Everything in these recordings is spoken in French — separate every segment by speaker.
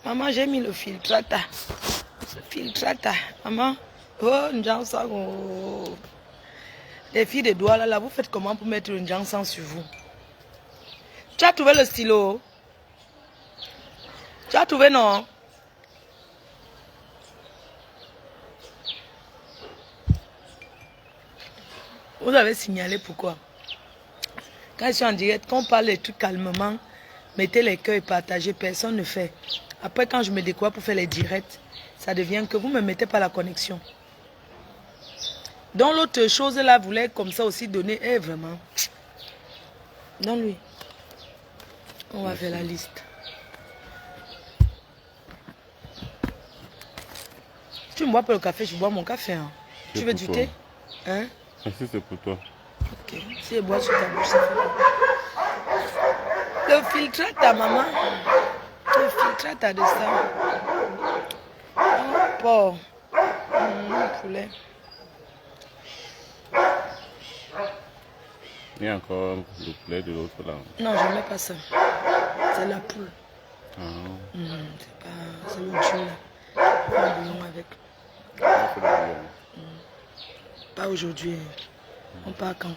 Speaker 1: Maman, j'ai mis le filtrata. Le filtrata. Maman. Oh, Njansan. Les filles de Douala, là, vous faites comment pour mettre le Njansan sur vous? Tu as trouvé le stylo? Tu as trouvé, non? Vous avez signalé pourquoi? Quand je suis en direct, quand on parle des trucs calmement, mettez les cœurs et partagez, personne ne fait. Après, quand je me découvre pour faire les directs, ça devient que vous ne me mettez pas la connexion. Donc l'autre chose là, voulait comme ça aussi donner, vraiment. Donne-lui. On va faire la liste. Tu me bois pas le café, je bois mon café. Hein. Tu veux du thé? Hein?
Speaker 2: Merci, c'est pour toi.
Speaker 1: Ok. Si je bois sur ta bouche, ça fait quoi? Le filtre ta maman. Le filtre ta de ça. Porc. Poulet.
Speaker 2: Il y a encore le poulet de l'autre là.
Speaker 1: Non, je ne mets pas ça. C'est la poule.
Speaker 2: Ah.
Speaker 1: C'est pas... C'est le Dieu là. Un bouillon avec. Pas aujourd'hui. On part quand?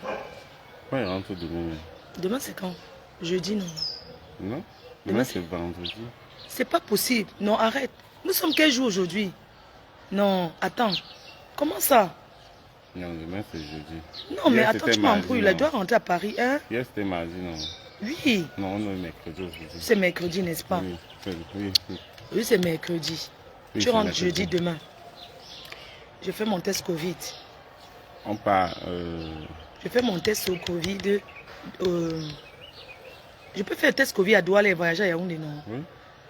Speaker 2: Ouais, il rentre demain.
Speaker 1: Demain c'est quand? Jeudi non?
Speaker 2: Non? Demain c'est vendredi.
Speaker 1: C'est pas possible. Non, arrête. Nous sommes quel jour aujourd'hui? Non, attends. Comment ça?
Speaker 2: Non, demain c'est jeudi.
Speaker 1: Non, mais attends, tu m'embrouilles. Il doit rentrer à Paris, hein?
Speaker 2: Hier c'était mardi, non?
Speaker 1: Oui.
Speaker 2: Non, on est mercredi aujourd'hui.
Speaker 1: C'est mercredi, n'est-ce pas?
Speaker 2: Oui.
Speaker 1: Oui, c'est mercredi.
Speaker 2: Oui,
Speaker 1: Tu rentres
Speaker 2: mercredi.
Speaker 1: jeudi demain. Je fais mon test Covid.
Speaker 2: On part...
Speaker 1: Je fais mon test au Covid. Je peux faire le test Covid à Douala et voyager à Yaoundé, non?
Speaker 2: Oui.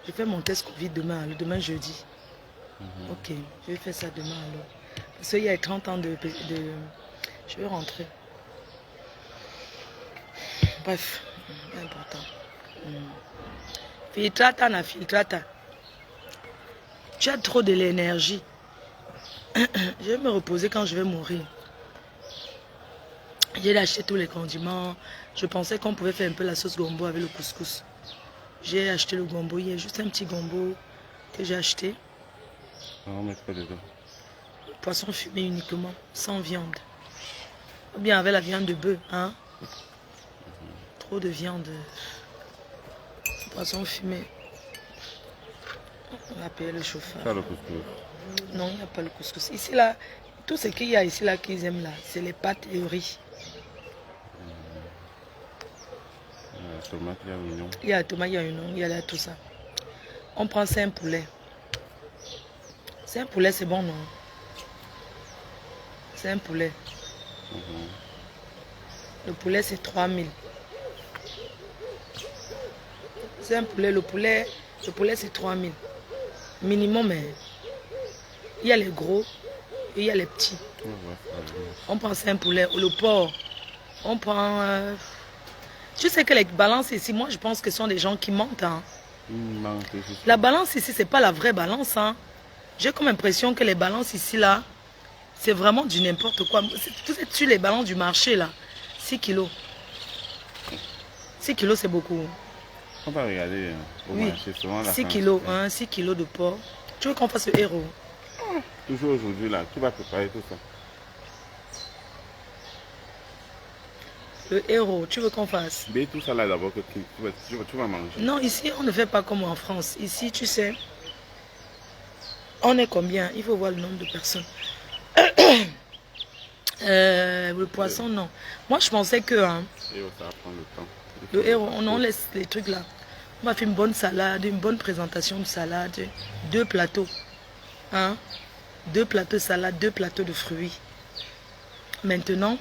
Speaker 1: Je fais mon test Covid demain, le demain jeudi. Ok, je vais faire ça demain alors. Parce qu'il y a 30 ans de... Je vais rentrer. Bref, important. Filtrata na filtrata. Tu as trop de l'énergie. Je vais me reposer quand je vais mourir. J'ai acheté tous les condiments. Je pensais qu'on pouvait faire un peu la sauce gombo avec le couscous. J'ai acheté le gombo hier, juste un petit gombo que j'ai acheté.
Speaker 2: On met pas dedans.
Speaker 1: Poisson fumé uniquement, sans viande. Ou bien avec la viande de bœuf, hein? Trop de viande. Poisson fumé. On va payer le chauffeur.
Speaker 2: Ça le couscous.
Speaker 1: Non, il n'y a pas le couscous. Ici, là, tout ce qu'il y a ici, là, qu'ils aiment, là, c'est les pâtes et le riz.
Speaker 2: La tomate, il y a l'oignon.
Speaker 1: Il y a la tomate, il y a l'oignon, il y a là, tout ça. On prend 5 poulets. 5 poulets, c'est bon, non? C'est un poulet. Le poulet, c'est 3000. C'est un poulet, le poulet c'est 3000. Minimum, mais il y a les gros et il y a les petits. On prend 5 poulets. Le porc, on prend... Je sais que les balances ici, moi je pense que ce sont des gens qui mentent. Hein. La balance ici, c'est pas la vraie balance. Hein. J'ai comme impression que les balances ici, là, c'est vraiment du n'importe quoi. Vous êtes sur les balances du marché, là. 6 kilos. 6 kilos, c'est beaucoup.
Speaker 2: On va regarder au marché, souvent la
Speaker 1: 6 kilos, hein, 6 kilos de porc. Tu veux qu'on fasse le héros?
Speaker 2: Toujours aujourd'hui, là, qui va préparer tout ça?
Speaker 1: Le héros, tu veux qu'on fasse?
Speaker 2: Mais tout ça là d'abord que tu vas manger.
Speaker 1: Non, ici, on ne fait pas comme en France. Ici, tu sais, on est combien? Il faut voir le nombre de personnes. Le poisson, non. Moi, je pensais que... Hein,
Speaker 2: et ça va prendre le temps.
Speaker 1: Le héros, on laisse les trucs là. On va faire une bonne salade, une bonne présentation de salade. 2 plateaux. Hein? 2 plateaux de salade, 2 plateaux de fruits. Maintenant,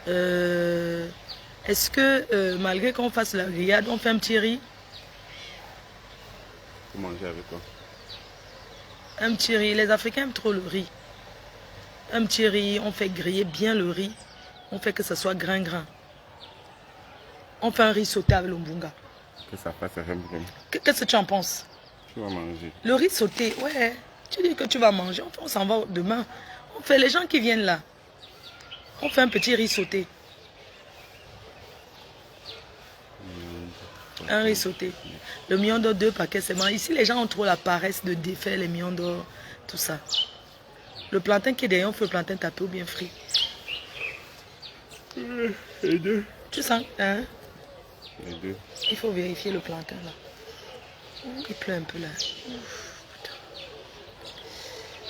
Speaker 1: est-ce que malgré qu'on fasse la grillade, on fait un petit riz?
Speaker 2: Pour manger avec toi.
Speaker 1: Un petit riz. Les Africains aiment trop le riz. Un petit riz, on fait griller bien le riz. On fait que ça soit grain. On fait un riz sauté avec le mbunga.
Speaker 2: Que ça fasse un brun.
Speaker 1: Qu'est-ce que tu en penses?
Speaker 2: Tu vas manger.
Speaker 1: Le riz sauté, ouais. Tu dis que tu vas manger. On s'en va demain. On fait les gens qui viennent là. On fait un petit riz sauté. Un riz sauté. Le million d'or, 2 paquets, c'est bon. Ici, les gens ont trop la paresse de défaire les millions d'or, tout ça. Le plantain qui est derrière, on fait le plantain tapé ou bien frit.
Speaker 2: Les deux.
Speaker 1: Tu sens, hein?
Speaker 2: Les deux.
Speaker 1: Il faut vérifier le plantain là. Il pleut un peu là.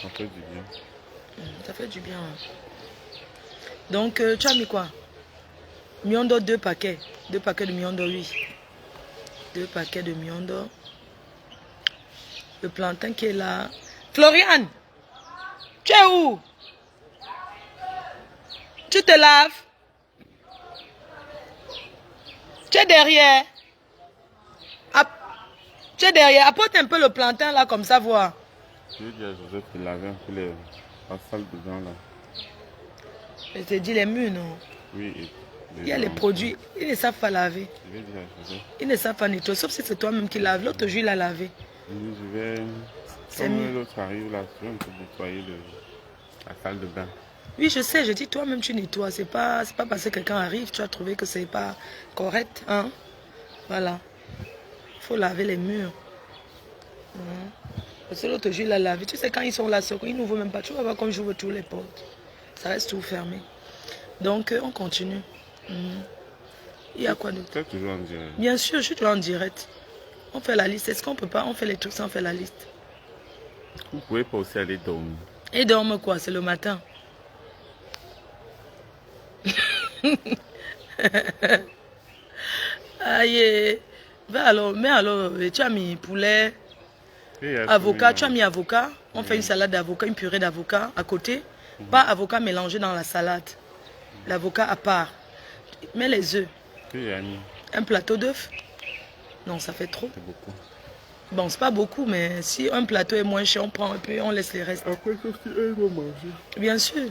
Speaker 2: Ça fait du bien.
Speaker 1: Ça fait du bien. Hein. Donc, tu as mis quoi? Million d'or, 2 paquets. 2 paquets de million d'or, oui. 2 paquets de million d'or. Le plantain qui est là. Floriane! Tu es où? Tu te laves? Tu es derrière? Tu es derrière. Apporte un peu le plantain là, comme ça, voir.
Speaker 2: Je vais dire à Joseph de laver un peu la salle dedans là.
Speaker 1: Je te dis les murs, non?
Speaker 2: Oui.
Speaker 1: Il y a les produits, ils ne savent pas laver.
Speaker 2: Je vais dire à Joseph.
Speaker 1: Ils ne savent pas nettoyer, sauf si c'est toi-même qui laves. L'autre jour, il a lavé.
Speaker 2: Oui, je vais.
Speaker 1: C'est mieux.
Speaker 2: Comme l'autre arrive là, je vais un peu nettoyer la salle de bain.
Speaker 1: Oui, je sais, je dis toi-même tu nettoies. C'est pas parce que quelqu'un arrive, tu as trouvé que c'est pas correct. Hein? Voilà. Il faut laver les murs. Parce que l'autre jour, il a lavé. Tu sais, quand ils sont là, ils n'ouvrent même pas. Tu vas voir comme j'ouvre tous les portes. Ça reste tout fermé. Donc, on continue. Il y a quoi d'autre?
Speaker 2: Tu es toujours en direct.
Speaker 1: Bien sûr, je suis toujours en direct. On fait la liste. Est-ce qu'on peut pas? On fait les trucs sans faire la liste.
Speaker 2: Vous pouvez pas aussi aller dormir.
Speaker 1: Et dorme quoi? C'est le matin. Aïe. Va alors, mais alors, tu as mis poulet, avocat, tu as mis avocat. On fait une salade d'avocat, une purée d'avocat à côté. Pas avocat mélangé dans la salade. L'avocat à part. Mets les œufs. Un plateau d'œufs. Non, ça fait trop.
Speaker 2: C'est beaucoup.
Speaker 1: Bon, c'est pas beaucoup, mais si un plateau est moins cher, on prend un peu et on laisse les restes.
Speaker 2: Après, qu'est-ce qu'ils vont manger?
Speaker 1: Bien sûr.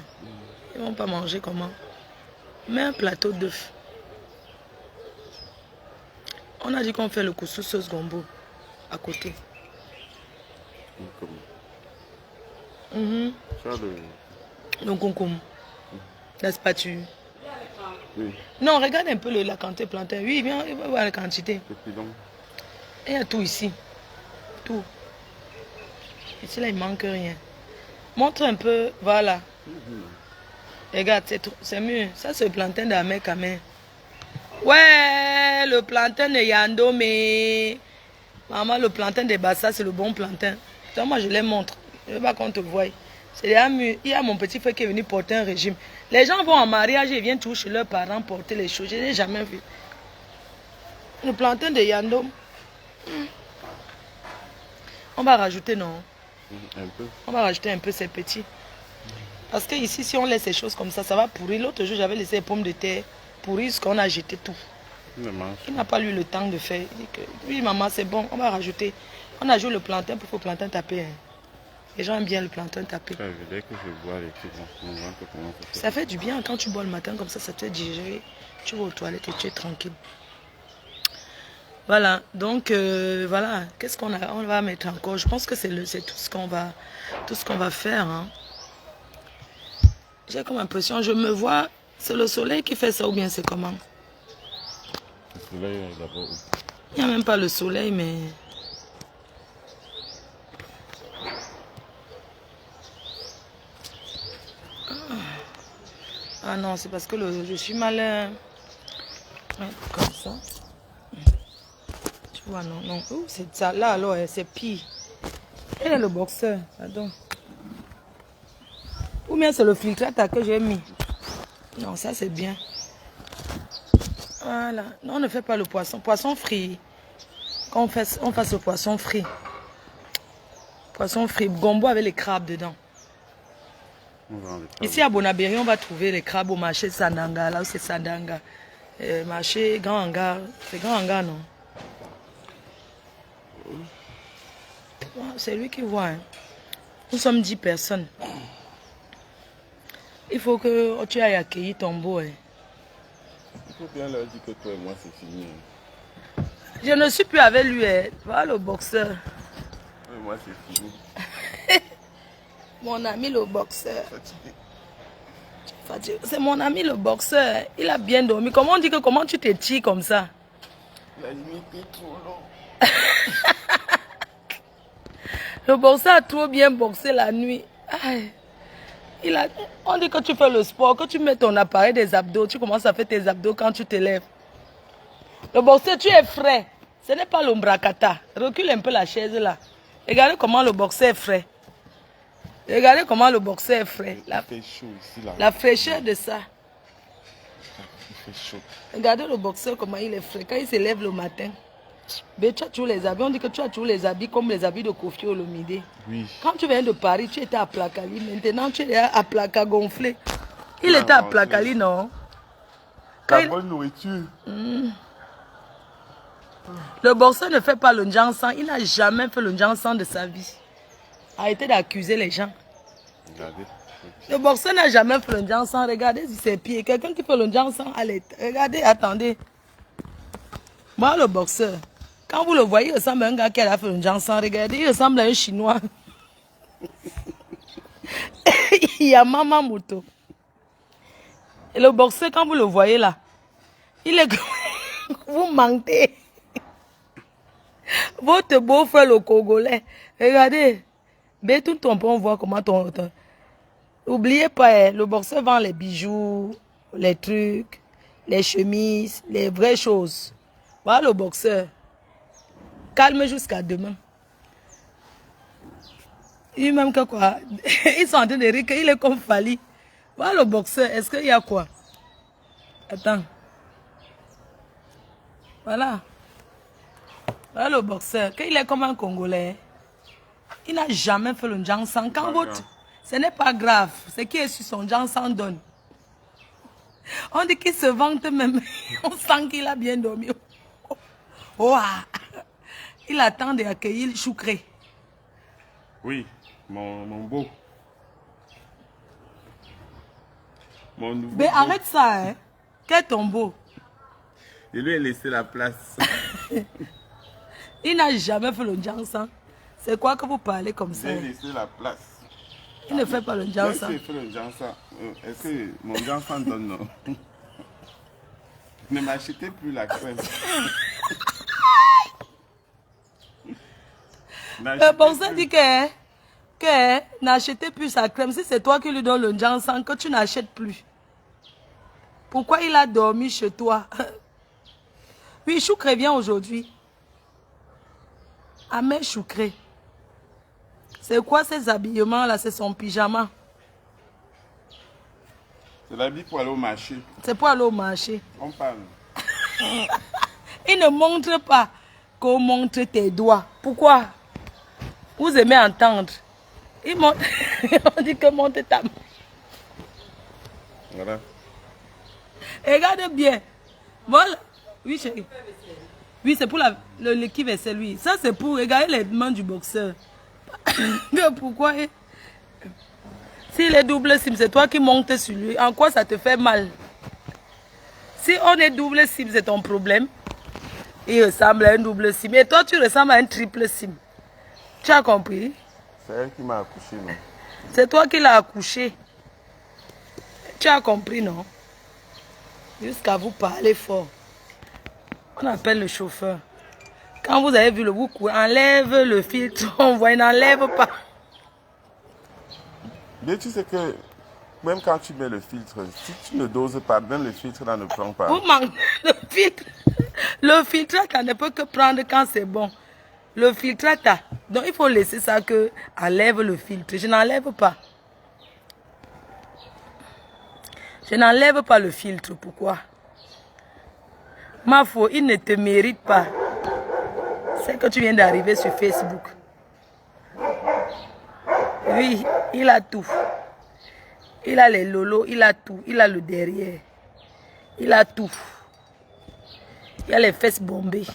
Speaker 1: Ils vont pas manger comment? Mets un plateau d'œufs. On a dit qu'on fait le couscous sauce gombo à côté.
Speaker 2: Ça,
Speaker 1: Le concombre. La spatule.
Speaker 2: oui.
Speaker 1: Non, regarde un peu la quantité plantain. Oui, bien, il va voir la quantité. Il y a tout ici. Tout. Ici, là, il manque rien. Montre un peu, voilà. Regarde, c'est mieux. Ça, c'est le plantain d'Amé Kamé. Ouais, le plantain de Yandomé. Maman, le plantain de Bassa, c'est le bon plantain. Donc, moi, je les montre. Je ne veux pas qu'on te voie. C'est déjà mieux. Il y a mon petit frère qui est venu porter un régime. Les gens vont en mariage et viennent tous chez leurs parents porter les choses. Je n'ai jamais vu. Le plantain de Yandom. On va rajouter, non?
Speaker 2: Un peu.
Speaker 1: On va rajouter un peu ces petits. Parce que ici, si on laisse ces choses comme ça, ça va pourrir. L'autre jour, j'avais laissé les pommes de terre pourrir parce qu'on a jeté tout. Il n'a pas eu le temps de faire. Il dit que, oui, maman, c'est bon, on va rajouter. On a joué le plantain pour que le plantain taper. Hein. Les gens aiment bien le plantain taper.
Speaker 2: Dès que je bois les trucs,
Speaker 1: ça fait du bien quand tu bois le matin comme ça te fait digérer. Tu vas aux toilettes et tu es tranquille. Voilà, donc voilà, qu'est-ce qu'on a? On va mettre encore. Je pense que c'est tout ce qu'on va faire. Hein. J'ai comme impression, je me vois, c'est le soleil qui fait ça ou bien c'est comment?
Speaker 2: Le soleil d'abord.
Speaker 1: Il n'y a même pas le soleil, mais... Ah non, c'est parce que je suis malin. Ouais, comme ça. Tu vois, non, non. Oh, c'est ça. Là, alors, c'est pire. Elle est le boxeur. Pardon. Ou bien c'est le filtrate que j'ai mis. Non, ça c'est bien. Voilà. Non, on ne fait pas le poisson. Poisson frit. Quand on fasse le poisson frit. Poisson frit. Gombo avec les crabes dedans. Ici à Bonabéry, on va trouver les crabes au marché de Sandanga. Là où c'est Sandanga. Marché Grand Hangar. C'est Grand Hangar, non? C'est lui qui voit. Hein. Nous sommes 10 personnes. Il faut que tu ailles accueillir ton beau. Hein.
Speaker 2: Il faut bien leur dire que toi et moi c'est fini. Hein.
Speaker 1: Je ne suis plus avec lui. Hein. Voilà le boxeur.
Speaker 2: Toi et moi c'est fini.
Speaker 1: Mon ami le boxeur. C'est mon ami le boxeur. Il a bien dormi. Comment on dit que comment tu t'étires comme ça?
Speaker 2: La nuit était trop longue.
Speaker 1: Le boxeur a trop bien boxé la nuit. Aïe. On dit que tu fais le sport, que tu mets ton appareil des abdos, tu commences à faire tes abdos quand tu te lèves. Le boxeur, tu es frais. Ce n'est pas l'ombracata. Recule un peu la chaise là. Regardez comment le boxeur est frais. Regardez comment le boxeur est frais.
Speaker 2: Il fait chaud ici, là.
Speaker 1: La fraîcheur de ça.
Speaker 2: Il fait chaud.
Speaker 1: Regardez le boxeur comment il est frais. Quand il se lève le matin, ben, tu as toujours les habits. On dit que tu as toujours les habits comme les habits de Kofi Olomide.
Speaker 2: Oui.
Speaker 1: Quand tu viens de Paris, tu étais à Placali. Maintenant, tu es à Placa gonflé. Il était à Placali, non?
Speaker 2: La bonne nourriture.
Speaker 1: Le boxeur ne fait pas le Njansan. Il n'a jamais fait le Njansan de sa vie. Arrêtez d'accuser les gens.
Speaker 2: Regardez.
Speaker 1: Le boxeur n'a jamais fait le Njansan. Regardez sur ses pieds. Quelqu'un qui fait le Njansan, allez. Regardez, attendez. Moi, le boxeur, quand vous le voyez, il ressemble à un gars qui a fait le Njansan. Regardez, il ressemble à un Chinois. Il y a Maman Moto. Et le boxeur, quand vous le voyez là, il est... Vous mentez. Votre beau-frère, le Congolais. Regardez. Mais tout ton on voit comment ton... N'oubliez pas, le boxeur vend les bijoux, les trucs, les chemises, les vraies choses. Voilà le boxeur. Calme jusqu'à demain. Il même que quoi? Ils sont en train de rire qu'il est comme Fali. Voilà le boxeur. Est-ce qu'il y a quoi? Attends. Voilà. Voilà le boxeur. Qu'il est comme un Congolais. Il n'a jamais fait le Njansan. Quand votre... Ce n'est pas grave. Ce qui est sur son Njansan donne. On dit qu'il se vante même. On sent qu'il a bien dormi. Oh, il attend d'accueillir le Choukré.
Speaker 2: Oui, mon beau. Mon nouveau.
Speaker 1: Mais arrête ça, hein. Quel tombeau.
Speaker 2: Je lui ai laissé la place.
Speaker 1: Il n'a jamais fait le Njansan. C'est quoi que vous parlez comme ça?
Speaker 2: Je lui ai laissé la place.
Speaker 1: Il ne fait pas le Njansan.
Speaker 2: Est-ce que le Njansan, est-ce que mon Njansan donne non? Ne m'achetez plus la crème.
Speaker 1: Le boxeur dit que n'achetez plus sa crème. Si c'est toi qui lui donnes le Njansan, que tu n'achètes plus. Pourquoi il a dormi chez toi? Oui, Choukré vient aujourd'hui. Amé Choukré. C'est quoi ces habillements là? C'est son pyjama.
Speaker 2: C'est l'habit pour aller au marché.
Speaker 1: C'est pour aller au marché.
Speaker 2: On parle.
Speaker 1: Il ne montre pas qu'on montre tes doigts. Pourquoi? Vous aimez entendre. Il montre. On dit que monte ta main.
Speaker 2: Voilà.
Speaker 1: Regarde bien. Voilà. Oui, chérie. Oui, c'est pour l'équipe et c'est lui. Ça, c'est pour regarder les mains du boxeur. Pourquoi? S'il est double sim, c'est toi qui montes sur lui. En quoi ça te fait mal? Si on est double sim, c'est ton problème. Il ressemble à un double sim. Et toi, tu ressembles à un triple sim. Tu as compris?
Speaker 2: C'est elle qui m'a accouché, non?
Speaker 1: C'est toi qui l'as accouché. Tu as compris, non? Jusqu'à vous parler fort. On appelle le chauffeur. Quand vous avez vu le bouc, enlève le filtre. On voit, il n'enlève pas.
Speaker 2: Mais tu sais que même quand tu mets le filtre, si tu ne doses pas, même le filtre là ne prend pas.
Speaker 1: Vous manquez le filtre. Le filtrata ne peut que prendre quand c'est bon. Le filtrata. Donc il faut laisser ça que enlève le filtre. Je n'enlève pas. Je n'enlève pas le filtre. Pourquoi? Ma foi, il ne te mérite pas. C'est que tu viens d'arriver sur Facebook. Oui, il a tout. Il a les lolos, il a tout. Il a le derrière. Il a tout. Il a les fesses bombées.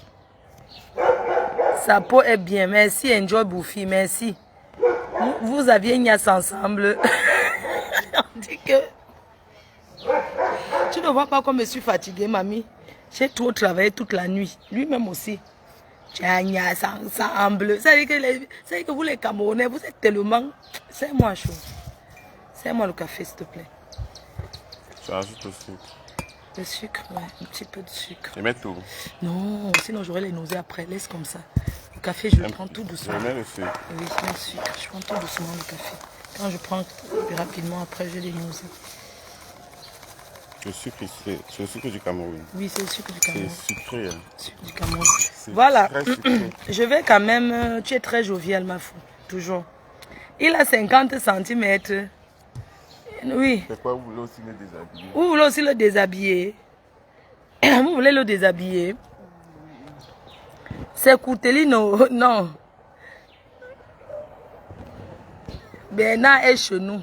Speaker 1: Sa peau est bien. Merci, Enjoy Bouffi. Merci. Vous aviez Nias ensemble. On dit que... Tu ne vois pas comme je suis fatiguée, mamie. J'ai trop travaillé toute la nuit. Lui-même aussi. Tu as Nias ensemble. Ça veut dire que vous, les Camerounais, vous êtes tellement... C'est moi chaud. C'est moi le café, s'il te plaît.
Speaker 2: Tu ajoutes aussi.
Speaker 1: Le sucre, ouais, un petit peu de sucre.
Speaker 2: Je mets tout.
Speaker 1: Non, sinon j'aurai les nausées après. Laisse comme ça. Le café, je le prends tout doucement.
Speaker 2: Je mets le sucre.
Speaker 1: Oui, je mets le sucre. Je prends tout doucement le café. Quand je prends rapidement, après, j'ai des nausées.
Speaker 2: Le sucre, c'est le sucre du Cameroun.
Speaker 1: Oui, c'est le sucre du Cameroun.
Speaker 2: C'est sucré. Hein.
Speaker 1: Sucre du Cameroun.
Speaker 2: C'est
Speaker 1: Voilà.
Speaker 2: très sucré.
Speaker 1: Je vais quand même... Tu es très jovial, ma fou. Toujours. Il a 50 cm. Oui.
Speaker 2: C'est quoi, vous voulez aussi le déshabiller?
Speaker 1: Vous voulez aussi le déshabiller? Vous voulez le déshabiller? C'est Coutelino. Non. Bernard est chez nous.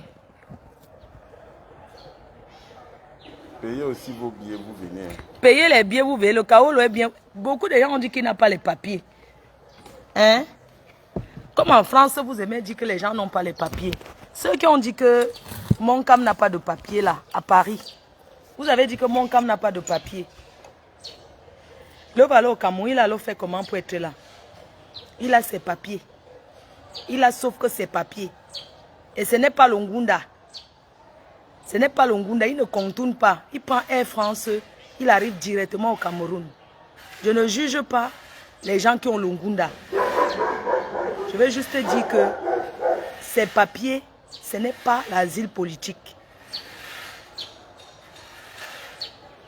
Speaker 2: Payez aussi vos billets, vous venez.
Speaker 1: Payez les billets, vous venez. Le Kaolo est bien. Beaucoup de gens ont dit qu'il n'a pas les papiers. Hein? Comme en France, vous aimez dire que les gens n'ont pas les papiers. Ceux qui ont dit que Moncam n'a pas de papier là, à Paris. Vous avez dit que Moncam n'a pas de papier. Le va aller au Cameroun, il a fait comment pour être là? Il a ses papiers. Il a sauf que ses papiers. Et ce n'est pas Longunda. Ce n'est pas Longunda, il ne contourne pas. Il prend Air France, il arrive directement au Cameroun. Je ne juge pas les gens qui ont Longunda. Je vais juste dire que ces papiers, ce n'est pas l'asile politique.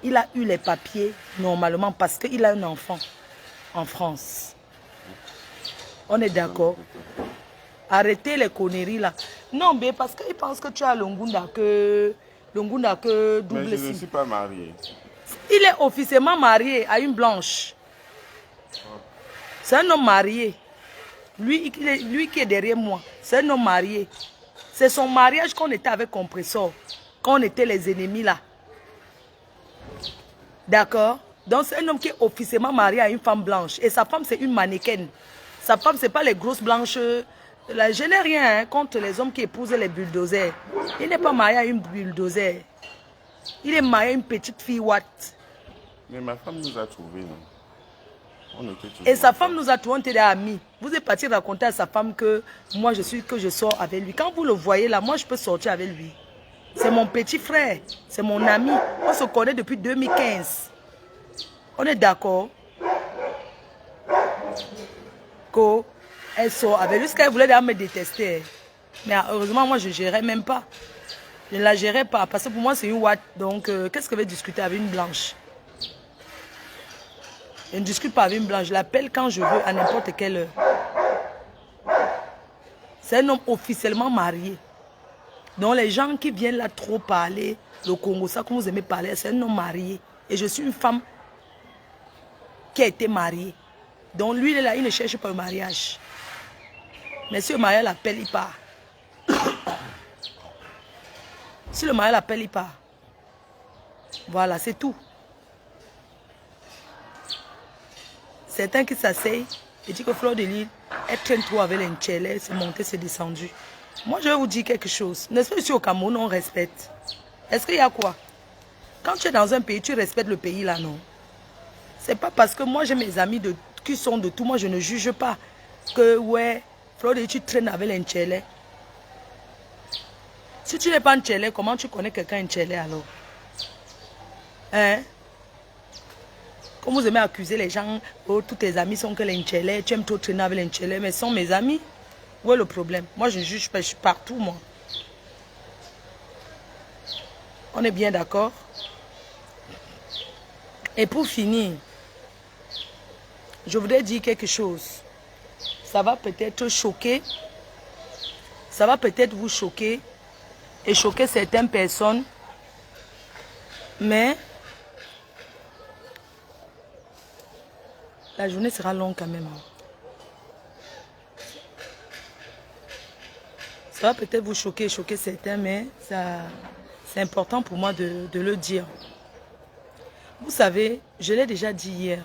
Speaker 1: Il a eu les papiers normalement parce qu'il a un enfant en France. On est d'accord? Arrêtez les conneries là. Non, mais parce qu'il pense que tu as Longunda que double.
Speaker 2: Mais je ne suis pas marié.
Speaker 1: Il est officiellement marié à une blanche. C'est un homme marié. Lui qui est derrière moi, c'est un homme marié. C'est son mariage qu'on était avec Compressor, quand on était les ennemis là. D'accord? Donc c'est un homme qui est officiellement marié à une femme blanche. Et sa femme, c'est une mannequin. Sa femme, c'est pas les grosses blanches. Là, je n'ai rien hein, contre les hommes qui épousent les bulldozers. Il n'est pas marié à une bulldozer. Il est marié à une petite fille Watt.
Speaker 2: Mais ma femme nous a trouvés, non? On était tous
Speaker 1: Et sa
Speaker 2: ensemble.
Speaker 1: femme nous a trouvés, on était des amis. Vous êtes parti raconter à sa femme que moi je sors avec lui. Quand vous le voyez là, moi je peux sortir avec lui. C'est mon petit frère, c'est mon ami. On se connaît depuis 2015. On est d'accord? Elle sort avec lui, parce qu'elle voulait d'ailleurs me détester. Mais heureusement, moi je ne gérais même pas. Je ne la gérais pas, parce que pour moi c'est une Watt. Donc qu'est-ce que je vais discuter avec une blanche? Je ne discute pas avec une blanche, je l'appelle quand je veux, à n'importe quelle heure. C'est un homme officiellement marié. Donc les gens qui viennent là trop parler, le Congo, ça comme vous aimez parler, c'est un homme marié. Et je suis une femme qui a été mariée. Donc lui, il est là, il ne cherche pas le mariage. Mais si le mariage l'appelle, il part. Si le mariage l'appelle, il part. Voilà, c'est tout. Certains qui s'asseyent et disent que Fleur de Lys, elle traîne trop avec l'Inchélé, c'est monté, c'est descendu. Moi, je vais vous dire quelque chose. N'est-ce pas ici au Cameroun, on respecte? Est-ce qu'il y a quoi? Quand tu es dans un pays, tu respectes le pays là, non? C'est pas parce que moi, j'ai mes amis qui sont de tout, moi, je ne juge pas que, ouais, Fleur de Lys, tu traînes avec l'Inchélé. Si tu n'es pas Inchélé, comment tu connais quelqu'un Inchélé alors? Hein? Comme vous aimez accuser les gens, oh, tous tes amis sont que l'Inchélé, tu aimes trop traîner avec l'Inchélé, mais sont mes amis. Où est le problème? Moi, je ne juge pas, je suis partout, moi. On est bien d'accord? Et pour finir, je voudrais dire quelque chose. Ça va peut-être choquer. Ça va peut-être vous choquer et choquer certaines personnes. Mais la journée sera longue quand même. Ça va peut-être vous choquer certains, mais c'est important pour moi de le dire. Vous savez, je l'ai déjà dit hier,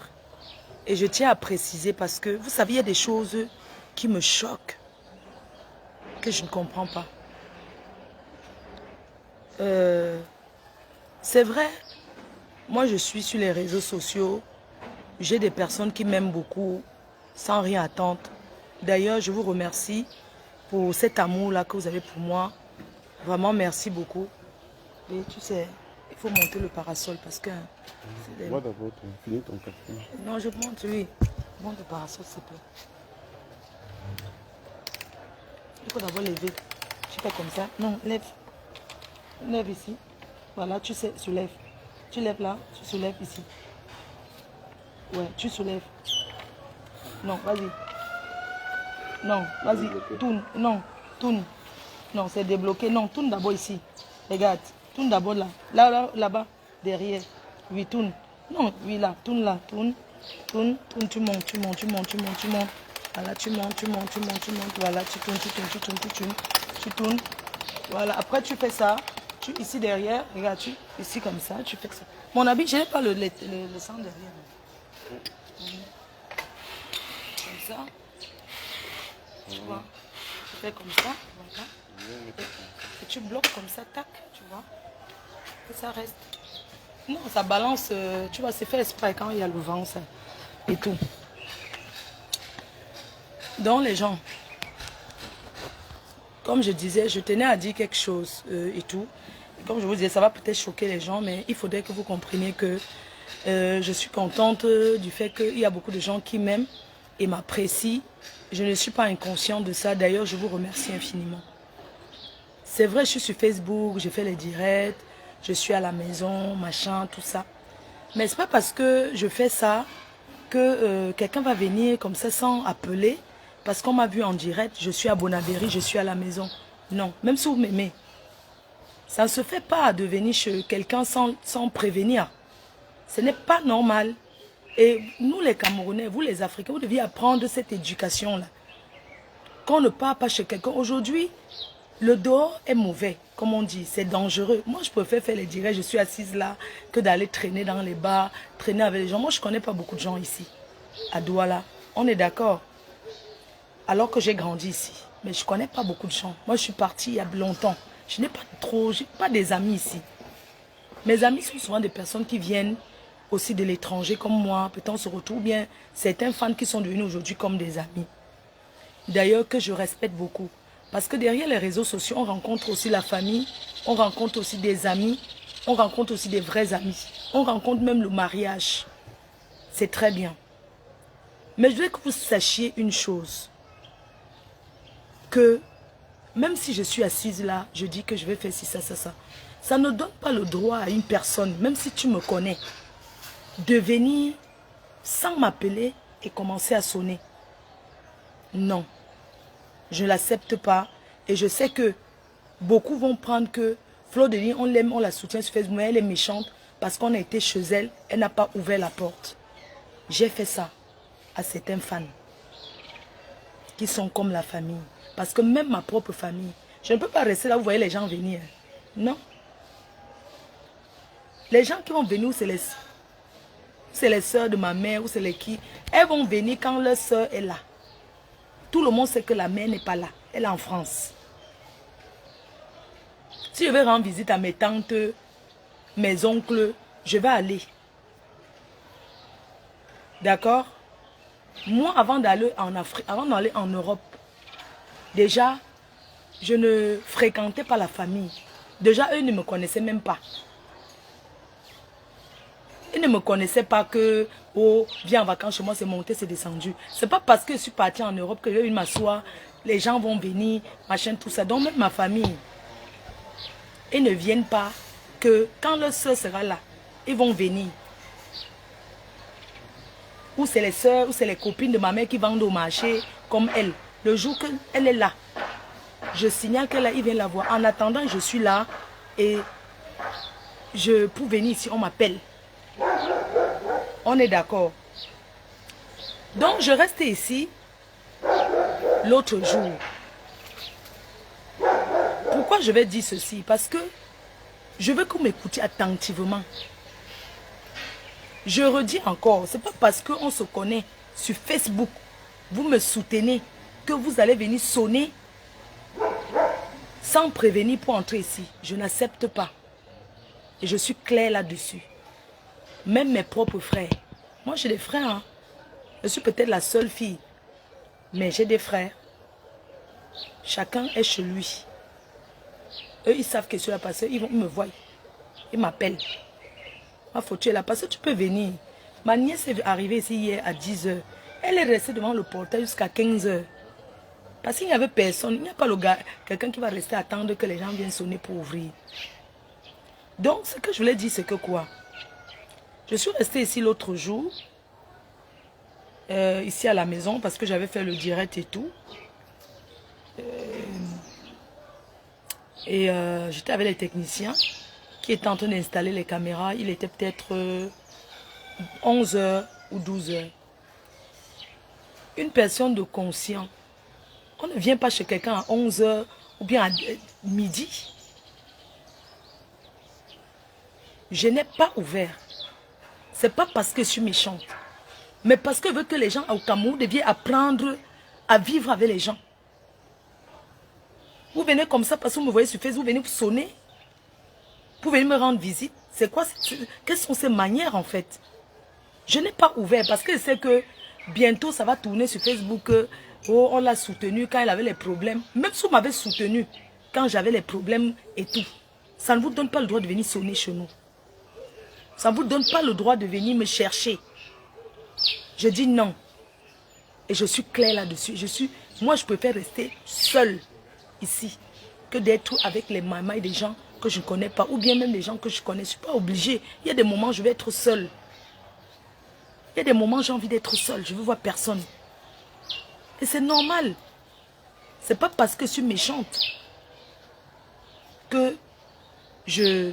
Speaker 1: et je tiens à préciser parce que, vous savez, il y a des choses qui me choquent, que je ne comprends pas. C'est vrai, moi je suis sur les réseaux sociaux, j'ai des personnes qui m'aiment beaucoup, sans rien attendre. D'ailleurs, je vous remercie pour cet amour-là que vous avez pour moi. Vraiment, merci beaucoup. Et tu sais, Il faut monter le parasol parce que...
Speaker 2: Moi d'abord, finis ton café.
Speaker 1: Non, je monte, oui. Monte le parasol, s'il te plaît. Il faut d'abord lever. Tu fais comme ça. Non, lève. Lève ici. Voilà, tu soulèves. Tu lèves là, tu soulèves ici. Ouais, tu soulèves. Non, vas-y. Non, vas-y. Tourne. Non, tourne. Non, c'est débloqué. Non, tourne d'abord ici. Regarde. Tourne d'abord là. Là-bas. Derrière. Oui, tourne. Non, oui, là. Tourne là. Tourne. Tourne. Tourne. Tu montes. Voilà, tu montes. Voilà, tu tournes. Voilà, après tu fais ça. Ici derrière. Regarde, ici comme ça. Tu fais ça. Mon habit, je n'ai pas le sang derrière. Comme ça. Tu vois. Tu fais comme ça. Voilà. Et tu bloques comme ça, tac, tu vois. Et ça reste. Non, ça balance, tu vois, c'est fait exprès quand il y a le vent, ça. Et tout. Donc les gens, comme je disais, je tenais à dire quelque chose et tout. Et comme je vous disais, ça va peut-être choquer les gens, mais il faudrait que vous compreniez que je suis contente du fait qu'il y a beaucoup de gens qui m'aiment et m'apprécient. Je ne suis pas inconsciente de ça. D'ailleurs, je vous remercie infiniment. C'est vrai, je suis sur Facebook, je fais les directs, je suis à la maison, machin, tout ça. Mais c'est pas parce que je fais ça que quelqu'un va venir comme ça sans appeler. Parce qu'on m'a vu en direct, je suis à Bonaberry, je suis à la maison. Non, même si vous m'aimez. Ça ne se fait pas de venir chez quelqu'un sans prévenir. Ce n'est pas normal. Et nous les Camerounais, vous les Africains, vous deviez apprendre cette éducation-là. Quand on ne part pas chez quelqu'un, aujourd'hui, le dehors est mauvais, comme on dit, c'est dangereux. Moi, je préfère faire les directs, je suis assise là, que d'aller traîner dans les bars, traîner avec les gens. Moi, je ne connais pas beaucoup de gens ici, à Douala. On est d'accord? Alors que j'ai grandi ici. Mais je ne connais pas beaucoup de gens. Moi, je suis partie il y a longtemps. Je n'ai pas des amis ici. Mes amis sont souvent des personnes qui viennent aussi de l'étranger comme moi. Peut-être on se retrouve bien. Certains fans qui sont devenus aujourd'hui comme des amis. D'ailleurs, que je respecte beaucoup. Parce que derrière les réseaux sociaux, on rencontre aussi la famille, on rencontre aussi des amis, on rencontre aussi des vrais amis. On rencontre même le mariage. C'est très bien. Mais je voudrais que vous sachiez une chose. Que même si je suis assise là, je dis que je vais faire ci, ça. Ça ne donne pas le droit à une personne, même si tu me connais, de venir sans m'appeler et commencer à sonner. Non. Je ne l'accepte pas. Et je sais que beaucoup vont prendre que Flo Denis, on l'aime, on la soutient sur Facebook, mais elle est méchante parce qu'on a été chez elle, elle n'a pas ouvert la porte. J'ai fait ça à certains fans qui sont comme la famille. Parce que même ma propre famille, je ne peux pas rester là, vous voyez les gens venir. Non. Les gens qui vont venir, c'est les soeurs de ma mère ou c'est les qui, elles vont venir quand leur soeur est là. Tout le monde sait que la mère n'est pas là. Elle est en France. Si je vais rendre visite à mes tantes, mes oncles, je vais aller. D'accord? Moi, avant d'aller en Afrique, avant d'aller en Europe, déjà, je ne fréquentais pas la famille. Déjà, eux ne me connaissaient même pas. Ils ne me connaissaient pas que, oh, viens en vacances chez moi, c'est monté, c'est descendu. C'est pas parce que je suis partie en Europe que je vais m'asseoir, les gens vont venir, machin, tout ça. Donc même ma famille, ils ne viennent pas que quand leur soeur sera là, ils vont venir. Ou c'est les soeurs, ou c'est les copines de ma mère qui vendent au marché, comme elle. Le jour qu'elle est là, je signale qu'elle là, ils viennent la voir. En attendant, je suis là et pour venir ici, on m'appelle. On est d'accord. Donc, je restais ici l'autre jour. Pourquoi je vais dire ceci? Parce que je veux que vous m'écoutiez attentivement. Je redis encore, ce n'est pas parce qu'on se connaît sur Facebook, vous me soutenez, que vous allez venir sonner sans prévenir pour entrer ici. Je n'accepte pas. Et je suis claire là-dessus. Même mes propres frères. Moi, j'ai des frères. Hein. Je suis peut-être la seule fille. Mais j'ai des frères. Chacun est chez lui. Eux, ils savent que je suis là parce qu'ils me voient. Il m'appelle. Ma photo est là, parce que tu peux venir. Ma nièce est arrivée ici hier à 10 h. Elle est restée devant le portail jusqu'à 15 h. Parce qu'il n'y avait personne. Il n'y a pas le gars, quelqu'un qui va rester attendre que les gens viennent sonner pour ouvrir. Donc, ce que je voulais dire, c'est que quoi? Je suis restée ici l'autre jour. Ici à la maison, parce que j'avais fait le direct et tout. J'étais avec les techniciens qui étaient en train d'installer les caméras. Il était peut-être 11 h ou 12 h. Une personne de conscient, on ne vient pas chez quelqu'un à 11 h ou bien à midi. Je n'ai pas ouvert. C'est pas parce que je suis méchante, mais parce que je veux que les gens au Cameroun deviennent apprendre à vivre avec les gens. Vous venez comme ça parce que vous me voyez sur Facebook, vous venez vous sonner. Vous venez me rendre visite. C'est quoi? Quelles sont ces manières en fait? Je n'ai pas ouvert parce que je sais que bientôt ça va tourner sur Facebook. Oh, on l'a soutenu quand il avait les problèmes. Même si vous m'avez soutenu quand j'avais les problèmes et tout, ça ne vous donne pas le droit de venir sonner chez nous. Ça ne vous donne pas le droit de venir me chercher. Je dis non. Et je suis claire là-dessus. Moi, je préfère rester seule ici que d'être avec les mamas et des gens que je ne connais pas. Ou bien même des gens que je connais. Je ne suis pas obligée. Il y a des moments où je vais être seule. Il y a des moments où j'ai envie d'être seule. Je ne veux voir personne. Et c'est normal. Ce n'est pas parce que je suis méchante que je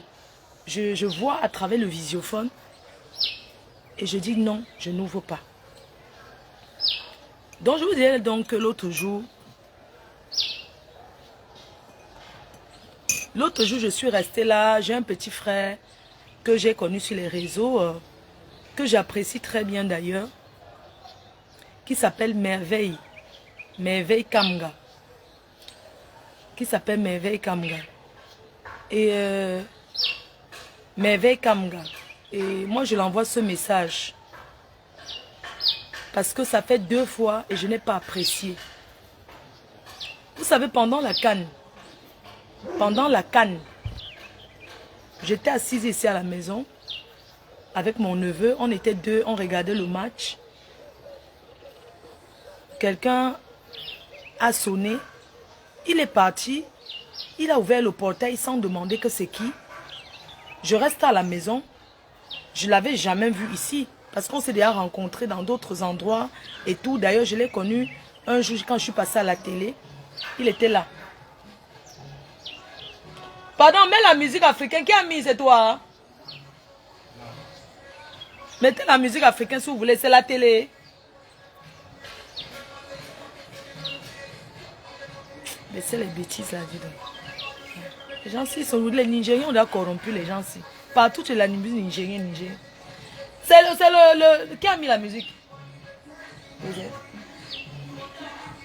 Speaker 1: vois à travers le visiophone et je dis non, je n'ouvre pas. Donc je vous disais donc que l'autre jour, je suis restée là. J'ai un petit frère que j'ai connu sur les réseaux, que j'apprécie très bien d'ailleurs, qui s'appelle Merveille. Merveille Kamga. Qui s'appelle Merveille Kamga. Et Merveille Kamga. Et moi, je l'envoie ce message. Parce que ça fait 2 fois et je n'ai pas apprécié. Vous savez, pendant la CAN, j'étais assise ici à la maison avec mon neveu. On était 2, on regardait le match. Quelqu'un a sonné. Il est parti. Il a ouvert le portail sans demander que c'est qui. Je reste à la maison. Je ne l'avais jamais vu ici. Parce qu'on s'est déjà rencontrés dans d'autres endroits et tout. D'ailleurs, je l'ai connu un jour quand je suis passée à la télé. Il était là. Pardon, mets la musique africaine. Qui a mis? C'est toi? Mettez la musique africaine si vous voulez. C'est la télé. Laissez les bêtises là, dis donc. Les gens ici sont les Nigériens, on a corrompu les gens ici. Partout c'est la musique nigérienne. C'est le qui a mis la musique?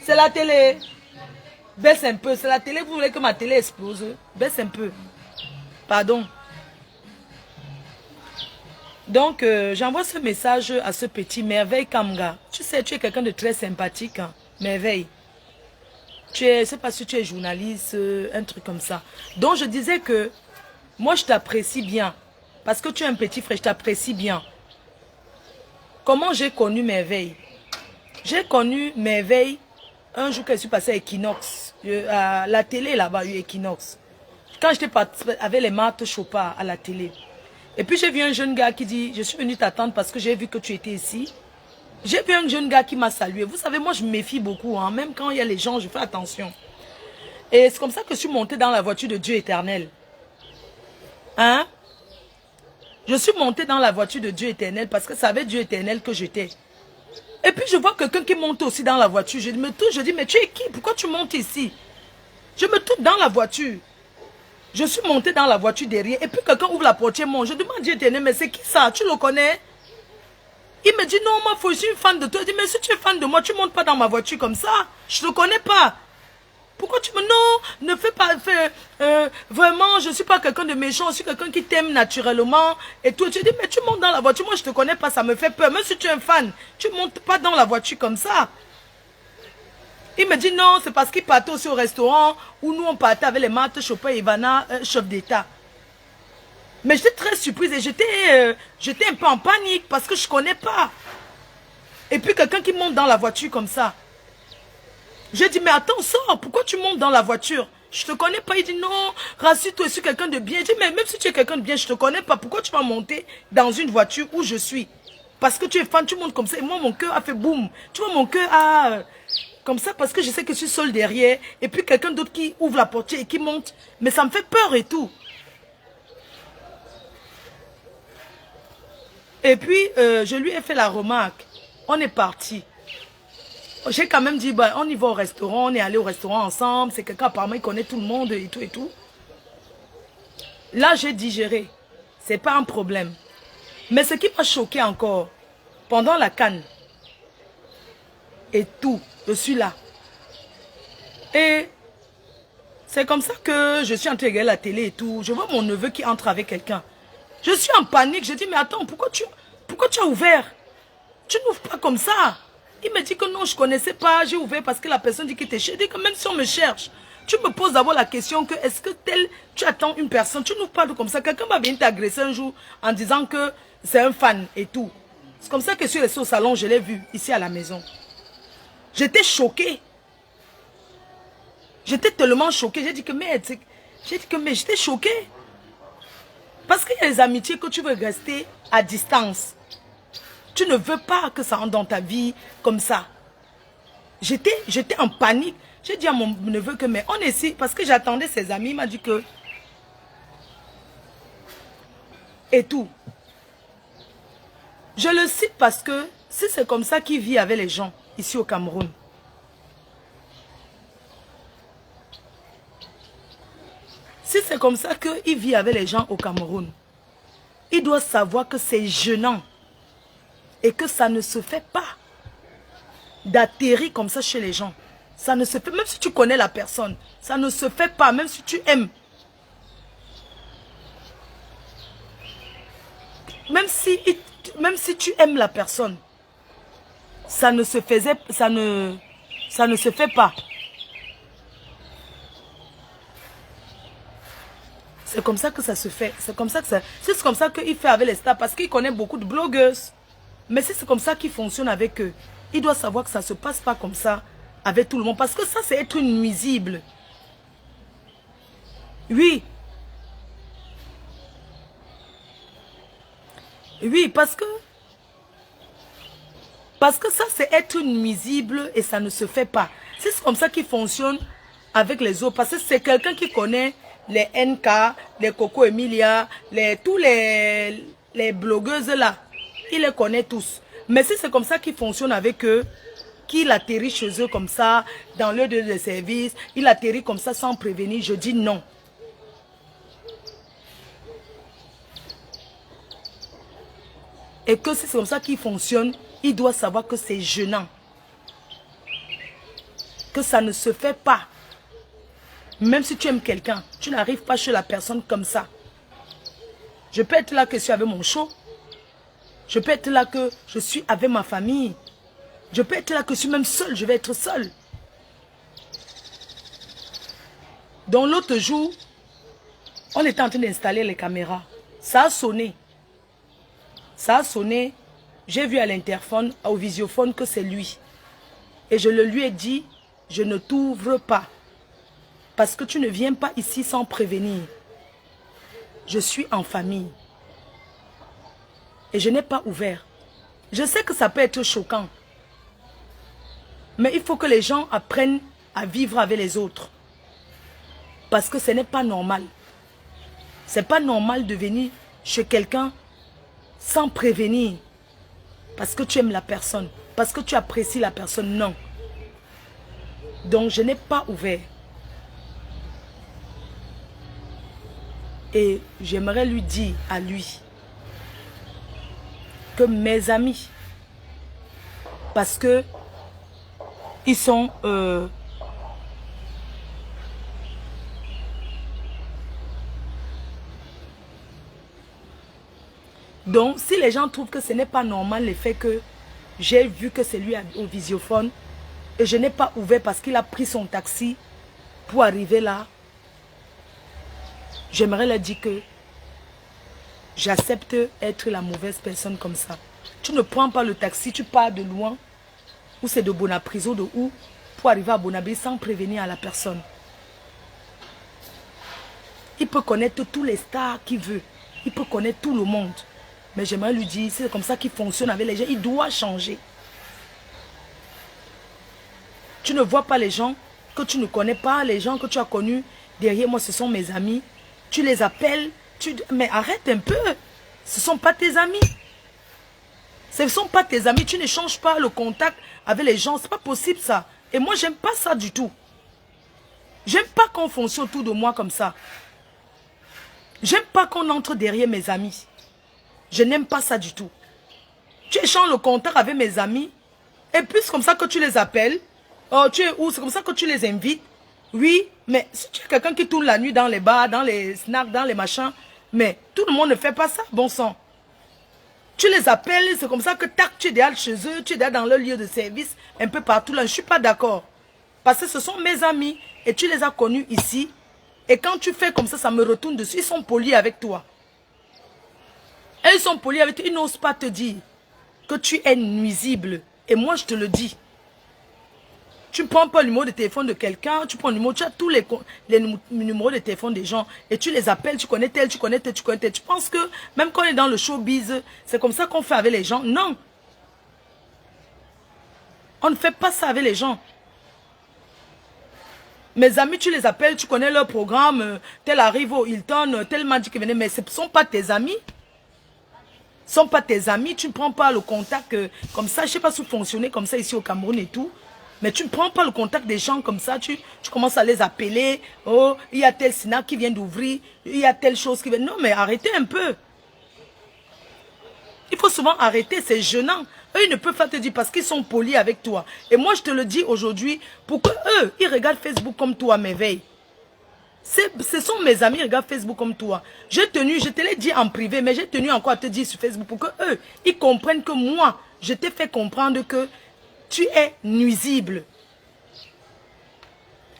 Speaker 1: C'est la télé. Baisse un peu. C'est la télé. Vous voulez que ma télé explose? Baisse un peu. Pardon. Donc, j'envoie ce message à ce petit Merveille Kamga. Tu sais, tu es quelqu'un de très sympathique. Hein? Merveille. Je ne sais pas si tu es journaliste, un truc comme ça. Donc, je disais que moi, je t'apprécie bien. Parce que tu es un petit frère, je t'apprécie bien. Comment j'ai connu Merveille? J'ai connu Merveille un jour que je suis passée à Equinox. À la télé, là-bas, il y a Equinox. Quand j'étais avec les Marthe Chopard à la télé. Et puis, j'ai vu un jeune gars qui dit, je suis venu t'attendre parce que j'ai vu que tu étais ici. J'ai vu un jeune gars qui m'a salué. Vous savez, moi, je me méfie beaucoup. Hein. Même quand il y a les gens, je fais attention. Et c'est comme ça que je suis montée dans la voiture de Dieu éternel. Hein? Je suis montée dans la voiture de Dieu éternel parce que ça avait Dieu éternel que j'étais. Et puis, je vois quelqu'un qui monte aussi dans la voiture. Je me touche, je dis, mais tu es qui? Pourquoi tu montes ici? Je me touche dans la voiture. Je suis montée dans la voiture derrière. Et puis, quelqu'un ouvre la portière, monte. Je demande à Dieu éternel, mais c'est qui ça? Tu le connais? Il me dit, non, moi, je suis une fan de toi. Je dis, mais si tu es fan de moi, tu ne montes pas dans ma voiture comme ça. Je ne te connais pas. Pourquoi tu me... Non, ne fais pas... vraiment, je ne suis pas quelqu'un de méchant. Je suis quelqu'un qui t'aime naturellement. Et tout. Tu dis, mais tu montes dans la voiture. Moi, je ne te connais pas. Ça me fait peur. Même si tu es un fan, tu ne montes pas dans la voiture comme ça. Il me dit, non, c'est parce qu'il partait aussi au restaurant où nous, on partait avec les Marthe Chopin et Ivana, chef d'État. Mais j'étais très surprise et j'étais un peu en panique parce que je ne connais pas. Et puis quelqu'un qui monte dans la voiture comme ça. J'ai dit, mais attends, sors, pourquoi tu montes dans la voiture? Je ne te connais pas. Il dit, non, rassure-toi, je suis quelqu'un de bien. J'ai dit, mais même si tu es quelqu'un de bien, je ne te connais pas. Pourquoi tu vas monter dans une voiture où je suis? Parce que tu es fan, tu montes comme ça. Et moi, mon cœur a fait boum. Tu vois, mon cœur a... Comme ça, parce que je sais que je suis seule derrière. Et puis quelqu'un d'autre qui ouvre la portière et qui monte. Mais ça me fait peur et tout. Et puis, je lui ai fait la remarque. On est parti. J'ai quand même dit, bah, on y va au restaurant, on est allé au restaurant ensemble. C'est quelqu'un, apparemment, il connaît tout le monde et tout et tout. Là, j'ai digéré. C'est pas un problème. Mais ce qui m'a choqué encore, pendant la canne, et tout, je suis là. Et c'est comme ça que je suis en train de regarder la télé et tout. Je vois mon neveu qui entre avec quelqu'un. Je suis en panique. Je dis, mais attends, pourquoi tu as ouvert? Tu n'ouvres pas comme ça. Il me dit que non, je ne connaissais pas. J'ai ouvert parce que la personne dit qu'il était cherché. Je dis que même si on me cherche, tu me poses d'abord la question que est-ce que tu attends une personne? Tu n'ouvres pas comme ça. Quelqu'un va venir t'agresser un jour en disant que c'est un fan et tout. C'est comme ça que je suis restée au salon, je l'ai vu ici à la maison. J'étais choquée. J'étais tellement choquée. J'ai dit que mais j'étais choquée. Parce qu'il y a des amitiés que tu veux rester à distance. Tu ne veux pas que ça rentre dans ta vie comme ça. J'étais en panique. J'ai dit à mon neveu que mais on est ici. Parce que j'attendais ses amis. Il m'a dit que... Et tout. Je le cite parce que si c'est comme ça qu'il vit avec les gens ici au Cameroun. Si c'est comme ça qu'il vit avec les gens au Cameroun, il doit savoir que c'est gênant. Et que ça ne se fait pas d'atterrir comme ça chez les gens. Ça ne se fait, même si tu connais la personne, ça ne se fait pas, même si tu aimes. Même si tu aimes la personne, ça ne se faisait, ça ne se fait pas. C'est comme ça que ça se fait. C'est comme ça qu'il fait avec les stars, parce qu'il connaît beaucoup de blogueuses. Mais si c'est comme ça qu'il fonctionne avec eux, il doit savoir que ça ne se passe pas comme ça avec tout le monde. Parce que ça, c'est être nuisible. Oui. Oui, parce que ça, c'est être nuisible et ça ne se fait pas. Si c'est comme ça qu'il fonctionne avec les autres, parce que c'est quelqu'un qui connaît les NK, les Coco Emilia, tous les blogueuses là. Il les connaît tous. Mais si c'est comme ça qu'il fonctionne avec eux, qu'il atterrit chez eux comme ça, dans leur lieu de service, il atterrit comme ça sans prévenir, je dis non. Et que si c'est comme ça qu'il fonctionne, il doit savoir que c'est gênant. Que ça ne se fait pas. Même si tu aimes quelqu'un, tu n'arrives pas chez la personne comme ça. Je peux être là que je suis avec mon show. Je peux être là que je suis avec ma famille. Je peux être là que je suis même seule. Je vais être seule. Donc l'autre jour, on était en train d'installer les caméras. Ça a sonné. Ça a sonné. J'ai vu à l'interphone, au visiophone, que c'est lui. Et je le lui ai dit, je ne t'ouvre pas. Parce que tu ne viens pas ici sans prévenir. Je suis en famille. Et je n'ai pas ouvert. Je sais que ça peut être choquant. Mais il faut que les gens apprennent à vivre avec les autres. Parce que ce n'est pas normal. Ce n'est pas normal de venir chez quelqu'un sans prévenir. Parce que tu aimes la personne. Parce que tu apprécies la personne. Non. Donc je n'ai pas ouvert. Et j'aimerais lui dire à lui que mes amis, parce que ils sont donc si les gens trouvent que ce n'est pas normal le fait que j'ai vu que c'est lui au visiophone et je n'ai pas ouvert parce qu'il a pris son taxi pour arriver là, j'aimerais leur dire que j'accepte être la mauvaise personne comme ça. Tu ne prends pas le taxi, tu pars de loin, ou c'est de Bonaprise ou de où, pour arriver à Bonabé sans prévenir à la personne. Il peut connaître tous les stars qu'il veut. Il peut connaître tout le monde. Mais j'aimerais lui dire, c'est comme ça qu'il fonctionne avec les gens. Il doit changer. Tu ne vois pas les gens que tu ne connais pas, les gens que tu as connus. Derrière moi, ce sont mes amis. Tu les appelles. Mais arrête un peu. Ce ne sont pas tes amis. Ce ne sont pas tes amis. Tu n'échanges pas le contact avec les gens. Ce n'est pas possible ça. Et moi, j'aime pas ça du tout. J'aime pas qu'on fonctionne autour de moi comme ça. J'aime pas qu'on entre derrière mes amis. Je n'aime pas ça du tout. Tu échanges le contact avec mes amis. Et puis c'est comme ça que tu les appelles. Oh, tu es où? C'est comme ça que tu les invites. Oui, mais si tu es quelqu'un qui tourne la nuit dans les bars, dans les snacks, dans les machins, mais tout le monde ne fait pas ça, bon sang. Tu les appelles, c'est comme ça que tac, tu es derrière chez eux, tu es derrière dans leur lieu de service, un peu partout là. Je ne suis pas d'accord. Parce que ce sont mes amis et tu les as connus ici. Et quand tu fais comme ça me retourne dessus. Ils sont polis avec toi. Et ils sont polis avec toi. Ils n'osent pas te dire que tu es nuisible. Et moi, je te le dis. Tu ne prends pas le numéro de téléphone de quelqu'un. Tu prends le numéro, tu as tous les numéros de téléphone des gens. Et tu les appelles, tu connais tel, tu connais tel, tu connais tel. Tu penses que même quand on est dans le showbiz, c'est comme ça qu'on fait avec les gens. Non. On ne fait pas ça avec les gens. Mes amis, tu les appelles, tu connais leur programme, tel arrive au Hilton, tel m'a dit qu'il venait, mais ce ne sont pas tes amis. Ce ne sont pas tes amis, tu ne prends pas le contact comme ça. Je ne sais pas si vous fonctionnez comme ça ici au Cameroun et tout, mais tu ne prends pas le contact des gens comme ça, tu commences à les appeler. Oh, il y a tel snack qui vient d'ouvrir, il y a telle chose qui vient... Non, mais arrêtez un peu. Il faut souvent arrêter, c'est gênant. Eux, ils ne peuvent pas te dire parce qu'ils sont polis avec toi. Et moi, je te le dis aujourd'hui, pour que eux, ils regardent Facebook comme toi, merveille. Ce sont mes amis, ils regardent Facebook comme toi. Je te l'ai dit en privé, mais j'ai tenu encore à te dire sur Facebook pour que eux, ils comprennent que moi, je t'ai fait comprendre que tu es nuisible.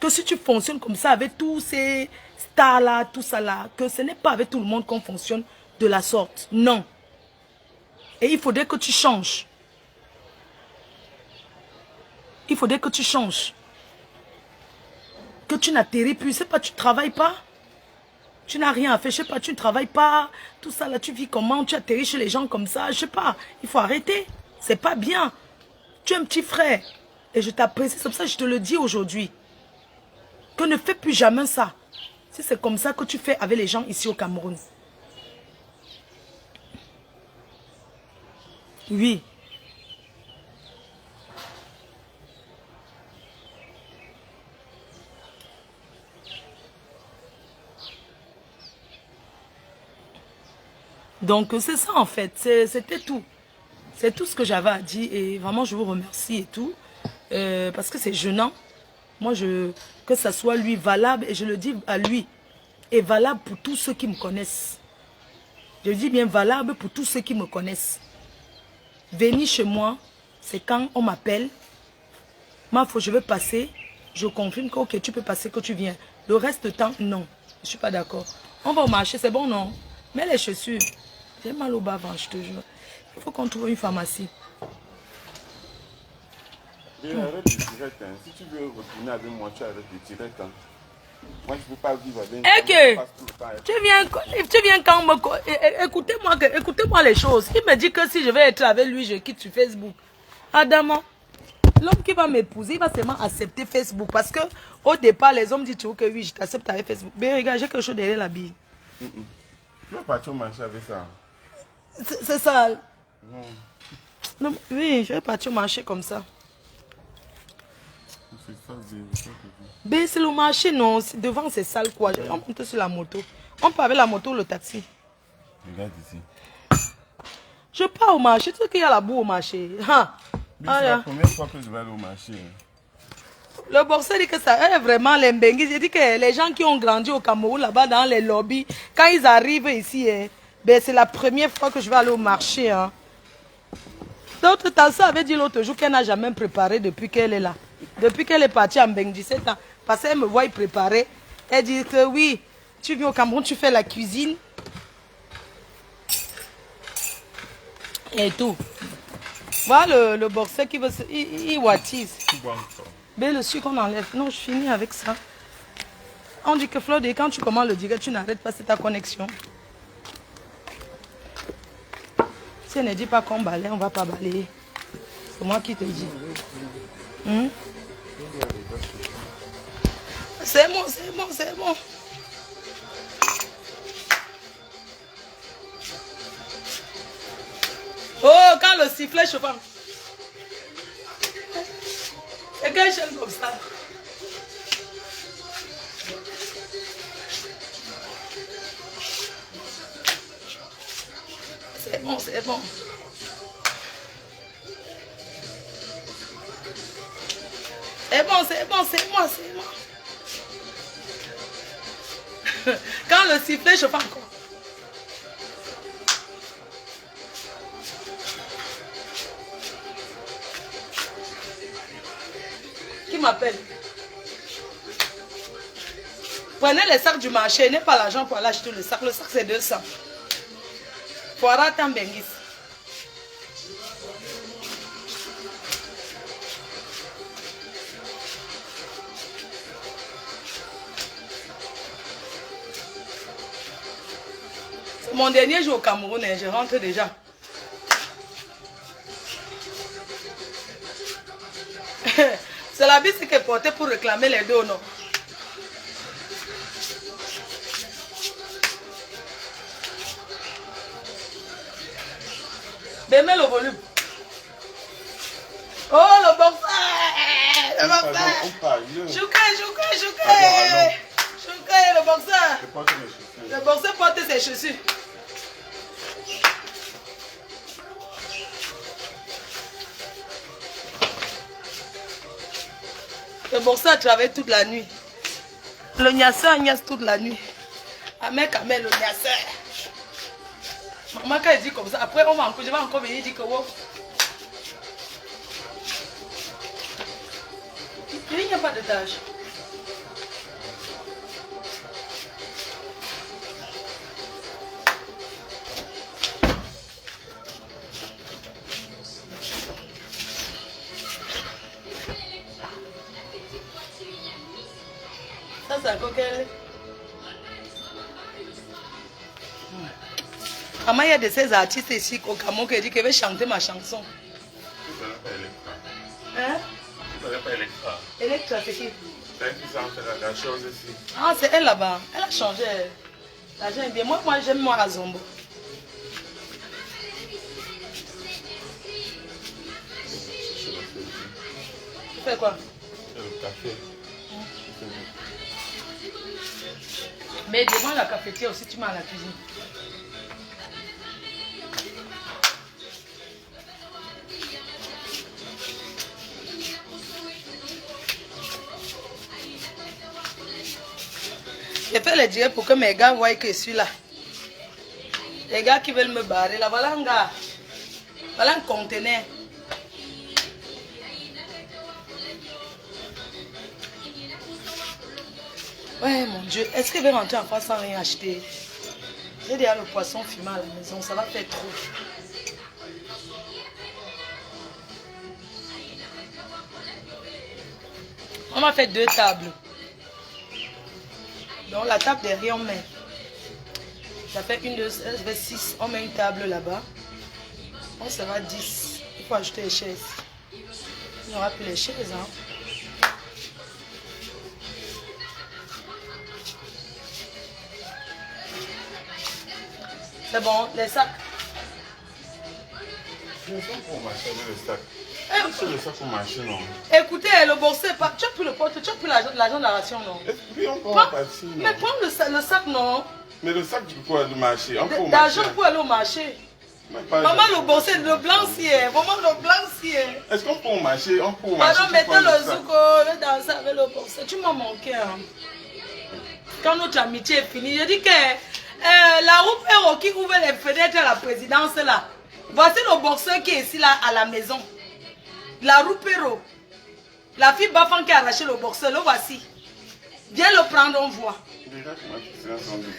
Speaker 1: Que si tu fonctionnes comme ça avec tous ces stars-là, tout ça là, que ce n'est pas avec tout le monde qu'on fonctionne de la sorte. Non. Et il faudrait que tu changes. Il faudrait que tu changes. Que tu n'atterris plus. Je sais pas, tu ne travailles pas. Tu n'as rien à faire. Je sais pas, tu ne travailles pas. Tout ça là, tu vis comment? Tu atterris chez les gens comme ça. Je sais pas. Il faut arrêter. C'est pas bien. Tu es un petit frère. Et je t'apprécie. C'est comme ça que je te le dis aujourd'hui. Que ne fais plus jamais ça. Si c'est comme ça que tu fais avec les gens ici au Cameroun. Oui. Donc c'est ça en fait, c'était tout. C'est tout ce que j'avais à dire et vraiment je vous remercie et tout. Parce que c'est gênant. Moi, que ça soit lui valable, et je le dis à lui, est valable pour tous ceux qui me connaissent. Je dis bien valable pour tous ceux qui me connaissent. Venir chez moi, c'est quand on m'appelle. Ma foi, je veux passer. Je confirme que ok, tu peux passer, que tu viens. Le reste du temps, non. Je ne suis pas d'accord. On va au marché, c'est bon, non? Mais les chaussures, j'ai mal au bas, je te jure. Il faut qu'on trouve une pharmacie.
Speaker 2: Et arrête de tirer, hein. Si tu veux retourner avec moi, tu arrêtes de tirer. Hein. Moi, je ne peux pas vivre avec
Speaker 1: tu viens quand me... Écoutez-moi les choses. Il me dit que si je vais être avec lui, je quitte sur Facebook. Adama, l'homme qui va m'épouser, il va seulement accepter Facebook. Parce que au départ, les hommes disent toujours que oui, je t'accepte avec Facebook. Mais regarde, j'ai quelque chose derrière la bille.
Speaker 2: Tu vas partir au marché avec ça.
Speaker 1: C'est ça. Non, oui, je vais partir au marché comme ça. C'est le marché, non. Devant, c'est sale quoi. On monte sur la moto. On part avec la moto ou le taxi.
Speaker 2: Regarde ici.
Speaker 1: Je pars au marché. Tu sais qu'il y a la boue au marché.
Speaker 2: C'est la première fois que je vais aller au marché.
Speaker 1: Le boursier dit que ça est vraiment les Mbenguis. Il dit que les gens qui ont grandi au Cameroun, là-bas dans les lobbies, quand ils arrivent ici, ben, c'est la première fois que je vais aller au marché. D'autres temps, ça avait dit l'autre jour qu'elle n'a jamais préparé depuis qu'elle est là. Depuis qu'elle est partie en Bengue, 17 ans. Parce qu'elle me voit y préparer. Elle dit que oui, tu viens au Cameroun, tu fais la cuisine. Et tout. Voilà le boxeur qui veut se... Il wattise. Mais le sucre qu'on enlève. Non, je finis avec ça. On dit que Flode, quand tu commandes le direct, tu n'arrêtes pas, c'est ta connexion. Si elle ne dit pas qu'on balaye, on ne va pas balayer. C'est moi qui te dis. C'est bon, c'est bon, c'est bon. Oh, quand le sifflet chauffant. C'est quelle chaîne comme ça? C'est bon, c'est bon. C'est bon, c'est bon, c'est moi, c'est moi. Quand le sifflet chauffe encore. Qui m'appelle? Prenez les sacs du marché, n'est pas l'argent pour aller acheter le sac. Le sac c'est 200. Foira Tambengis. C'est mon dernier jour au Cameroun, je rentre déjà. C'est la bise qui est portée pour réclamer les deux, non? Mets le volume. Oh, le boxeur! Le boxeur! Chouké, le boxeur! Le boxeur porte ses chaussures. Le boxeur travaille toute la nuit. Le niasseur niasse toute la nuit. Amen, Kamel, le niasseur. Maman, quand elle dit comme ça, après, je vais encore venir dire que wow. Il n'y a pas de tâche. Ça, c'est encore quelle? Maman, il y a de ces artistes ici au Cameroun qui dit qu'elle veut chanter ma chanson. Hein? Electra, c'est qui?
Speaker 2: La chose ici.
Speaker 1: Ah, c'est elle là-bas. Elle a changé. L'argent est bien. Moi j'aime moi à Zombo. Tu fais quoi?
Speaker 2: Le café.
Speaker 1: Mais demande la cafetière aussi, tu mets à la cuisine. J'ai fait le direct pour que mes gars voient que je suis là. Les gars qui veulent me barrer là, voilà un gars. Voilà un conteneur. Ouais, mon Dieu. Est-ce qu'il va rentrer en France sans rien acheter? J'ai déjà le poisson fumé à la maison. Ça va faire trop. On m'a fait 2 tables. Donc la table derrière, on met. Ça fait 1, 2, 6. On met une table là-bas. On sera 10. Il faut ajouter les chaises. Il n'y aura plus les chaises, hein. C'est bon, les sacs.
Speaker 2: Je ne sais pas pour marcher avec le sac. C'est le sac pour marcher, non?
Speaker 1: Écoutez, le boursier, tu as pris le porte, tu as pris l'argent de la ration, non?
Speaker 2: Puis on prend partir, non?
Speaker 1: Mais prends le sac, non?
Speaker 2: Mais le sac pour aller marcher.
Speaker 1: L'argent pour aller au marché. Maman, le boursier, le blanc, si est. Maman, le blanc, si est.
Speaker 2: Est-ce qu'on peut marcher? On peut marcher.
Speaker 1: Pardon, mettez le zouk, le danser avec le boursier. Tu m'as manqué, hein. Quand notre amitié est finie, je dis que la roue qui ouvre les fenêtres à la présidence là. Voici le boxeur qui est ici là à la maison. La roue Perro. La fille Bafan qui a arraché le boxeur, le voici. Viens le prendre, on voit.
Speaker 2: Déjà, comment tu seras sans debout.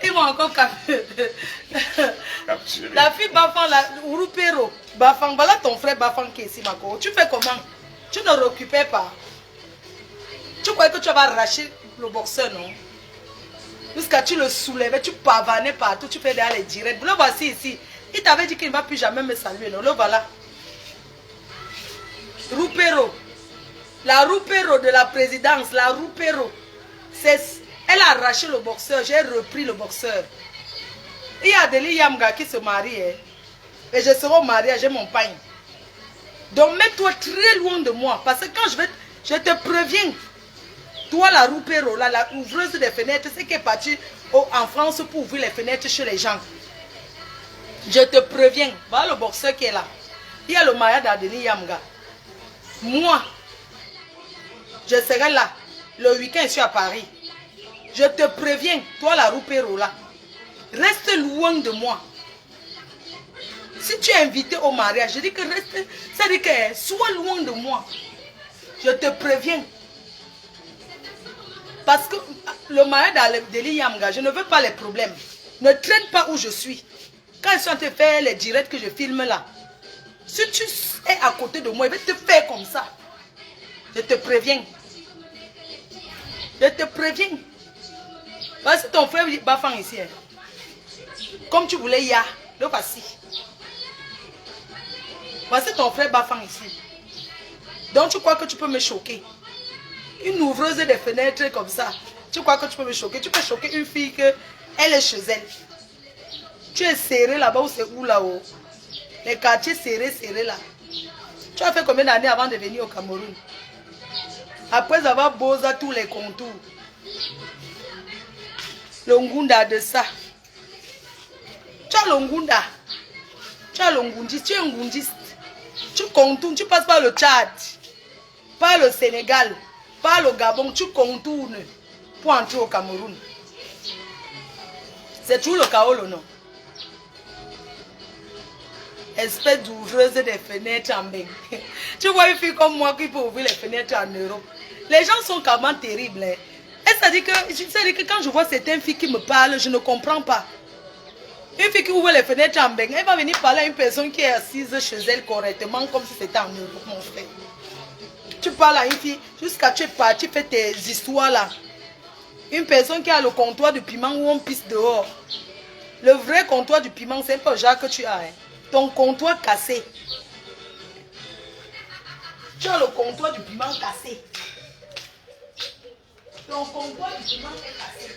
Speaker 1: Ils vont encore capturer.
Speaker 2: Capturer.
Speaker 1: La fille Bafang, la Urupero. Bafang, voilà ton frère Bafang qui est ici, Mako. Tu fais comment? Tu ne récupères pas. Tu croyais que tu vas arracher le boxeur, non? Jusqu'à tu le soulevais, tu pavanais partout, tu fais derrière les directs. Le voici ici. Il t'avait dit qu'il ne va plus jamais me saluer, non? Le voilà. Rupero. La Rupero de la présidence, la Rupero. Elle a arraché le boxeur, j'ai repris le boxeur. Il y a Adeli Yamga qui se marie. Hein, et je serai au mariage, j'ai mon pain. Donc mets-toi très loin de moi. Parce que quand je te préviens. Toi, la Rupero, la ouvreuse des fenêtres, c'est qui est partie en France pour ouvrir les fenêtres chez les gens. Je te préviens. Voilà le boxeur qui est là. Il y a le mariage d'Adeli Yamga. Moi, je serai là. Le week-end, je suis à Paris. Je te préviens, toi la Rupero là, reste loin de moi. Si tu es invité au mariage, je dis que reste, ça dit que sois loin de moi. Je te préviens. Parce que le mariage d'Adeli Yamga, je ne veux pas les problèmes. Ne traîne pas où je suis. Quand ils sont en train de faire les directs que je filme là, si tu es à côté de moi, il va te faire comme ça. Je te préviens. Je te préviens. Voici ton frère Bafang ici. Hein. Comme tu voulais, ya, le voici. Voici ton frère Bafang ici. Donc tu crois que tu peux me choquer? Une ouvreuse des fenêtres comme ça. Tu crois que tu peux me choquer? Tu peux choquer une fille que elle est chez elle. Tu es serré là-bas ou c'est où là-haut? Les quartiers serrés là. Tu as fait combien d'années avant de venir au Cameroun? Après avoir posé tous les contours. Le Ngunda de ça. Tu as le Ngunda. Tu as le Ngundiste. Tu es un Ngundiste. Tu contournes. Tu passes par le Tchad. Par le Sénégal. Par le Gabon. Tu contournes pour entrer au Cameroun. C'est toujours le chaos, le nom. Espèce d'ouvreuse des fenêtres en bain. Tu vois une fille comme moi qui peut ouvrir les fenêtres en Europe. Les gens sont quand même terribles. Hein. Et ça dit que quand je vois certaines filles qui me parlent, je ne comprends pas. Une fille qui ouvre les fenêtres en bain, elle va venir parler à une personne qui est assise chez elle correctement, comme si c'était en Europe, mon frère. Tu parles à une fille jusqu'à tu es parti, tu fais tes histoires là. Une personne qui a le comptoir du piment où on pisse dehors. Le vrai comptoir du piment, c'est pas Jacques que tu as. Hein. Ton comptoir cassé. Tu as le comptoir du piment cassé. Ton comptoir du piment est cassé.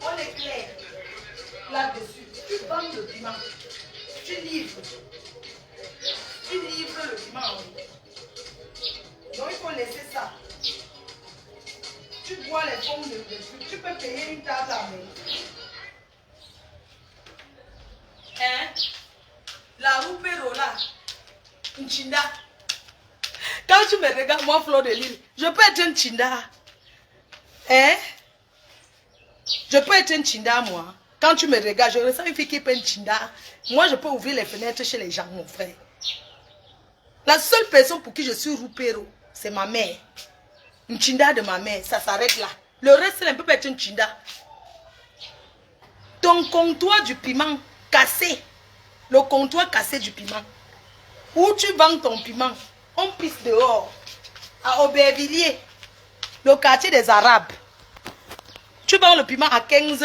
Speaker 1: On est clair. Là-dessus. Tu vends le piment. Tu livres. Tu livres le piment. Donc il faut laisser ça. Tu bois les pommes de dessus. Tu peux payer une table à main. Hein? La Rupero là. Nchinda. Quand tu me regardes, moi, Fleur de Lille, je peux être un Chinda. Hein? Je peux être un Chinda, moi. Quand tu me regardes, je ressens une fille qui peut être un Chinda. Moi, je peux ouvrir les fenêtres chez les gens, mon frère. La seule personne pour qui je suis Rupero, c'est ma mère. Une Chinda de ma mère, ça s'arrête là. Le reste, elle ne peut pas être une Chinda. Ton comptoir du piment cassé. Le comptoir cassé du piment. Où tu vends ton piment, on pisse dehors. À Aubervilliers, le quartier des Arabes. Tu vends le piment à 15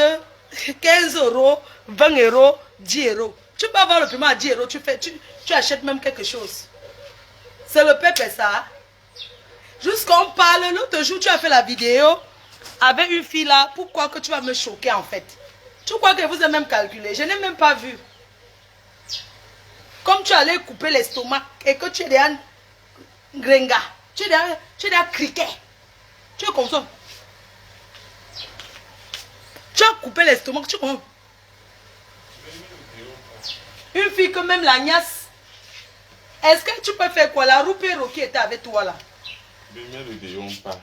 Speaker 1: euros, 20 euros, 10 euros. Tu peux vendre le piment à 10 euros, tu achètes même quelque chose. C'est le peuple ça. Jusqu'on parle, l'autre jour tu as fait la vidéo avec une fille là. Pourquoi que tu vas me choquer en fait? Tu crois que vous avez même calculé? Je n'ai même pas vu. Comme tu allais couper l'estomac et que tu es derrière gringa, tu es derrière criquet. Tu es comme ça. Tu as coupé l'estomac, tu es comme ça. Une fille que même la niasse. Est-ce que tu peux faire quoi? La Rupero qui était avec toi là.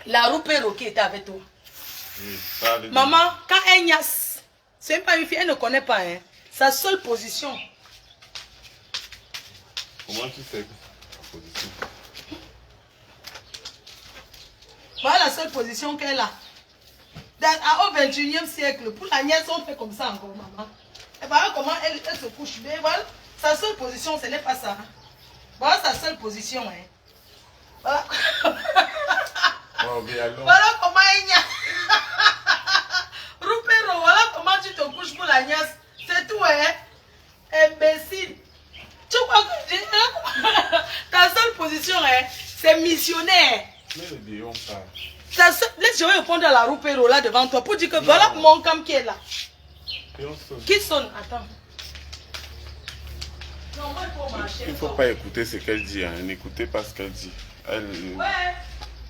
Speaker 1: La Rupero qui était avec toi. Oui, maman, quand elle niasse, c'est pas une fille, elle ne connaît pas. Hein. Sa seule position.
Speaker 2: Comment tu sais la position?
Speaker 1: Voilà la seule position qu'elle a. Au 21e siècle, pour la nièce, on fait comme ça encore, maman. Et voilà comment elle se couche. Mais voilà, sa seule position, ce n'est pas ça. Voilà sa seule position. Hein. Voilà.
Speaker 2: Oh,
Speaker 1: voilà comment il y a. Rupero, voilà comment tu te couches pour la nièce. C'est tout, hein. Imbécile. Tu crois que ta seule position, hein, c'est missionnaire.
Speaker 2: Mais le déon parle.
Speaker 1: Laisse, je vais répondre à la Rupero là devant toi pour dire que voilà mon cam qui est là. Qui sonne? Attends. Non, moi, il faut marcher.
Speaker 2: Il ne faut pas écouter ce qu'elle dit. Hein. N'écoutez pas ce qu'elle dit.
Speaker 1: Ouais.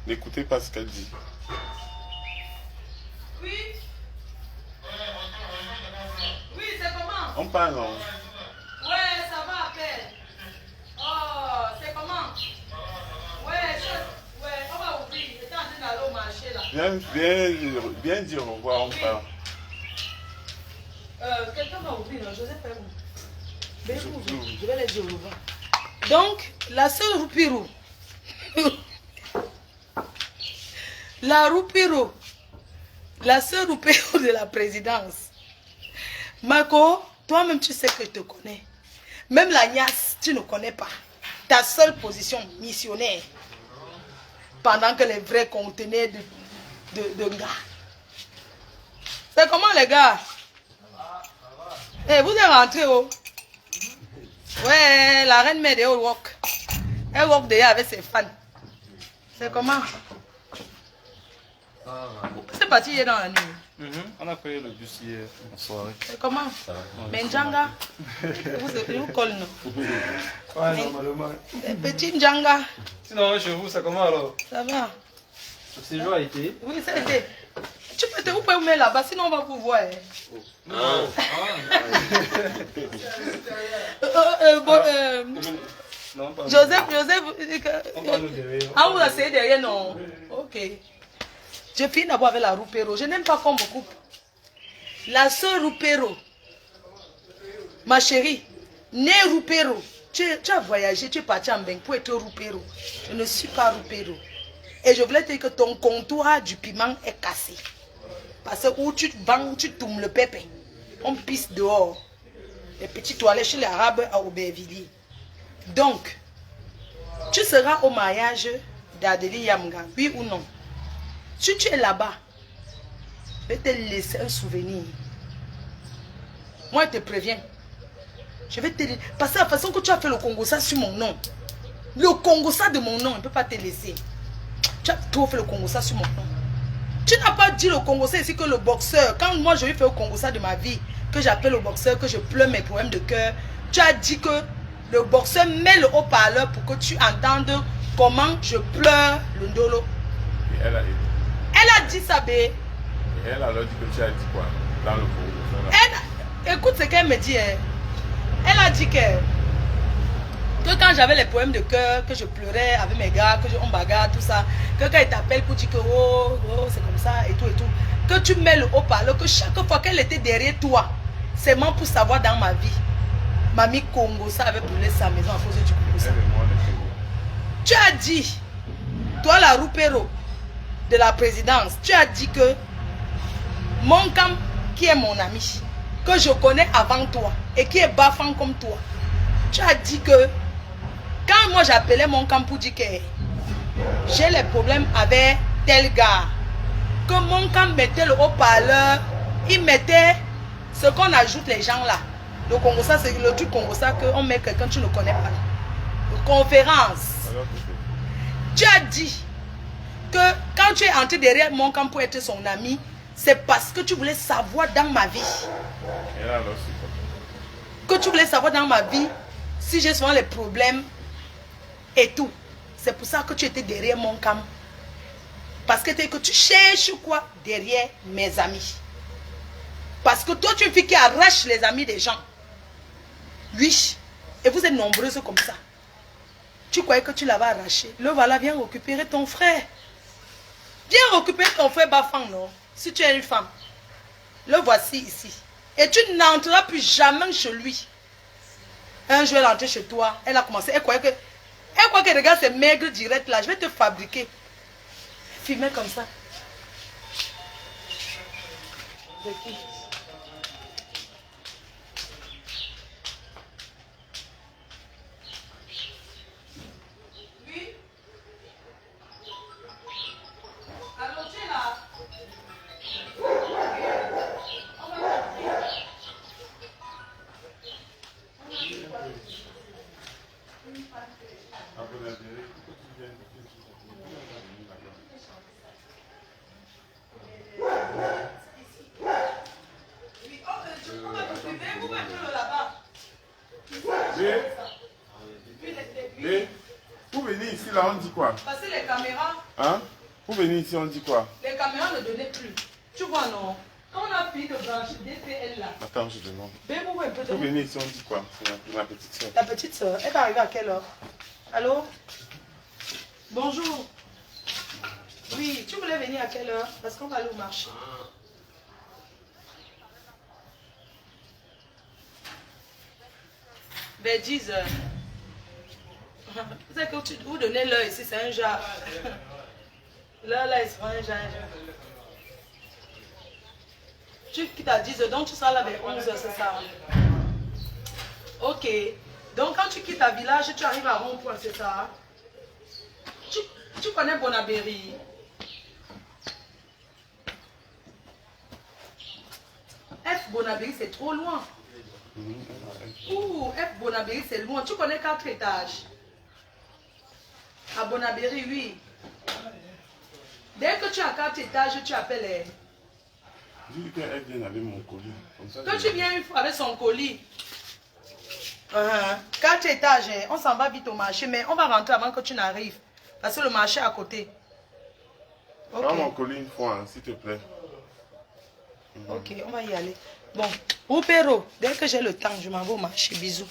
Speaker 2: N'écoutez pas ce qu'elle dit.
Speaker 1: Oui. Oui, c'est comment?
Speaker 2: On parle, non?
Speaker 1: Ouais, ça va à peine. Oh, c'est comment? Ouais, on va ouvrir. J'étais en train d'aller au marché là.
Speaker 2: Viens dire au revoir, on parle.
Speaker 1: Quelqu'un va ouvrir, non? Joseph est où? Je vais les dire au revoir. Donc, la sœur Rupiro. La Rupiro. La sœur Rupiro de la présidence. Marco, toi-même tu sais que je te connais. Même la niasse, tu ne connais pas. Ta seule position missionnaire. Pendant que les vrais contenaient de gars. C'est comment les gars? Eh, vous êtes rentrés oh? Ouais, la reine mère elle walk. Elle walk déjà avec ses fans. C'est comment? C'est parti hier dans la nuit.
Speaker 3: On a payé le bus hier en soirée.
Speaker 1: C'est comment? Mais Njanga, vous colle non?
Speaker 3: Ouais, normalement.
Speaker 1: Petit Njanga.
Speaker 3: Sinon, chez vous, c'est comment alors?
Speaker 1: Ça va?
Speaker 3: Le séjour a été?
Speaker 1: Oui, ça a été. Vous pouvez vous mettre là-bas, sinon on va vous voir.
Speaker 3: Non. Non, pas
Speaker 1: Joseph,
Speaker 3: on va nous derrière.
Speaker 1: ah, vous asseyez derrière, non? Ok. Je finis d'abord avec la Rupero. Je n'aime pas qu'on me coupe. La sœur Rupero. Ma chérie, née Rupero. Tu as voyagé, tu es parti en Beng pour être Rupero. Je ne suis pas Rupero. Et je voulais te dire que ton comptoir du piment est cassé. Parce que où tu bangs, tu tournes le pépé. On pisse dehors. Les petites toilettes chez les Arabes à Aubervilliers. Donc, tu seras au mariage d'Adélie Yamga, oui ou non? Si tu es là-bas, je vais te laisser un souvenir. Moi, je te préviens. Je vais te dire. Parce que la façon que tu as fait le Congo-ça sur mon nom, le Congo-ça de mon nom, je ne peux pas te laisser. Tu as trop fait le Congo-ça sur mon nom. Tu n'as pas dit le Congo-ça ici que le boxeur, quand moi je lui fais le Congo-ça de ma vie, que j'appelle le boxeur, que je pleure mes problèmes de cœur, tu as dit que le boxeur met le haut-parleur pour que tu entendes comment je pleure le ndolo.
Speaker 2: Et
Speaker 1: elle a dit ça, bé.
Speaker 2: Et elle a dit que tu as dit quoi dans le Congo?
Speaker 1: Écoute ce qu'elle me dit. Hein. Elle a dit que quand j'avais les problèmes de cœur, que je pleurais avec mes gars, on bagarre, tout ça, que quand elle t'appelle pour dire que oh c'est comme ça et tout, que tu mets le haut-parleur, que chaque fois qu'elle était derrière toi, c'est moi pour savoir dans ma vie. Mamie Congo, ça avait brûlé sa maison à cause du Congo. Ça. Tu as dit, toi la Rupero de la présidence, tu as dit que mon cam qui est mon ami, que je connais avant toi et qui est bafant comme toi, tu as dit que quand moi j'appelais mon camp pour dire que j'ai les problèmes avec tel gars, que mon camp mettait le haut-parleur, il mettait ce qu'on ajoute les gens là. Le Congo, ça c'est le truc Congo, ça qu'on met quelqu'un que tu ne connais pas. Conférence. Tu as dit que quand tu es entré derrière mon camp pour être son ami, c'est parce que tu voulais savoir dans ma vie. Que tu voulais savoir dans ma vie si j'ai souvent les problèmes et tout. C'est pour ça que tu étais derrière mon camp. Parce que tu cherches quoi derrière mes amis. Parce que toi tu es une fille qui arrache les amis des gens. Oui. Et vous êtes nombreuses comme ça. Tu croyais que tu l'avais arraché. Le voilà, viens récupérer ton frère. Viens récupérer ton frère Bafang, non? Si tu es une femme. Le voici ici. Et tu n'entreras plus jamais chez lui. Un jour, elle est entrée chez toi. Elle a commencé. Elle croit que regarde ces maigres directs là. Je vais te fabriquer. filmer comme ça. C'est qui? Oui. Allô, tu es là?
Speaker 2: Vous venez ici, là, on dit quoi?
Speaker 1: Parce que les caméras...
Speaker 2: Hein? Vous venez ici, on dit quoi?
Speaker 1: Les caméras ne donnaient plus. Tu vois, non? Quand on a fini de brancher DPL là...
Speaker 2: Attends, je demande.
Speaker 1: Vous
Speaker 2: Vous venez ici, on dit quoi? C'est ma petite soeur.
Speaker 1: Ta petite soeur, elle va arriver à quelle heure? Allô? Bonjour. Oui, tu voulais venir à quelle heure? Parce qu'on va aller au marché. Vers 10 heures. Vous savez que vous donnez l'heure ici, c'est un genre. L'heure là, il sera un genre. Tu quittes à 10 heures, donc tu seras là vers 11 heures, c'est ça? Ok. Donc quand tu quittes ta village, tu arrives à Rond-Point, c'est ça? Tu connais Bonabéry? F Bonabéry, c'est trop loin. Ouh, F Bonabéry, c'est loin. Tu connais 4 étages? À Bonabéry, oui. Dès que tu as 4 étages, tu appelles elle.
Speaker 2: J'ai dit qu'elle vient avec mon colis.
Speaker 1: Quand tu viens une fois avec son colis, 4 étages, on s'en va vite au marché, mais on va rentrer avant que tu n'arrives. Parce que le marché est à côté. Ok.
Speaker 2: Prends mon colis une fois, hein, s'il te plaît.
Speaker 1: Ok, on va y aller. Bon, Oupero, dès que j'ai le temps, je m'en vais au marché. Bisous.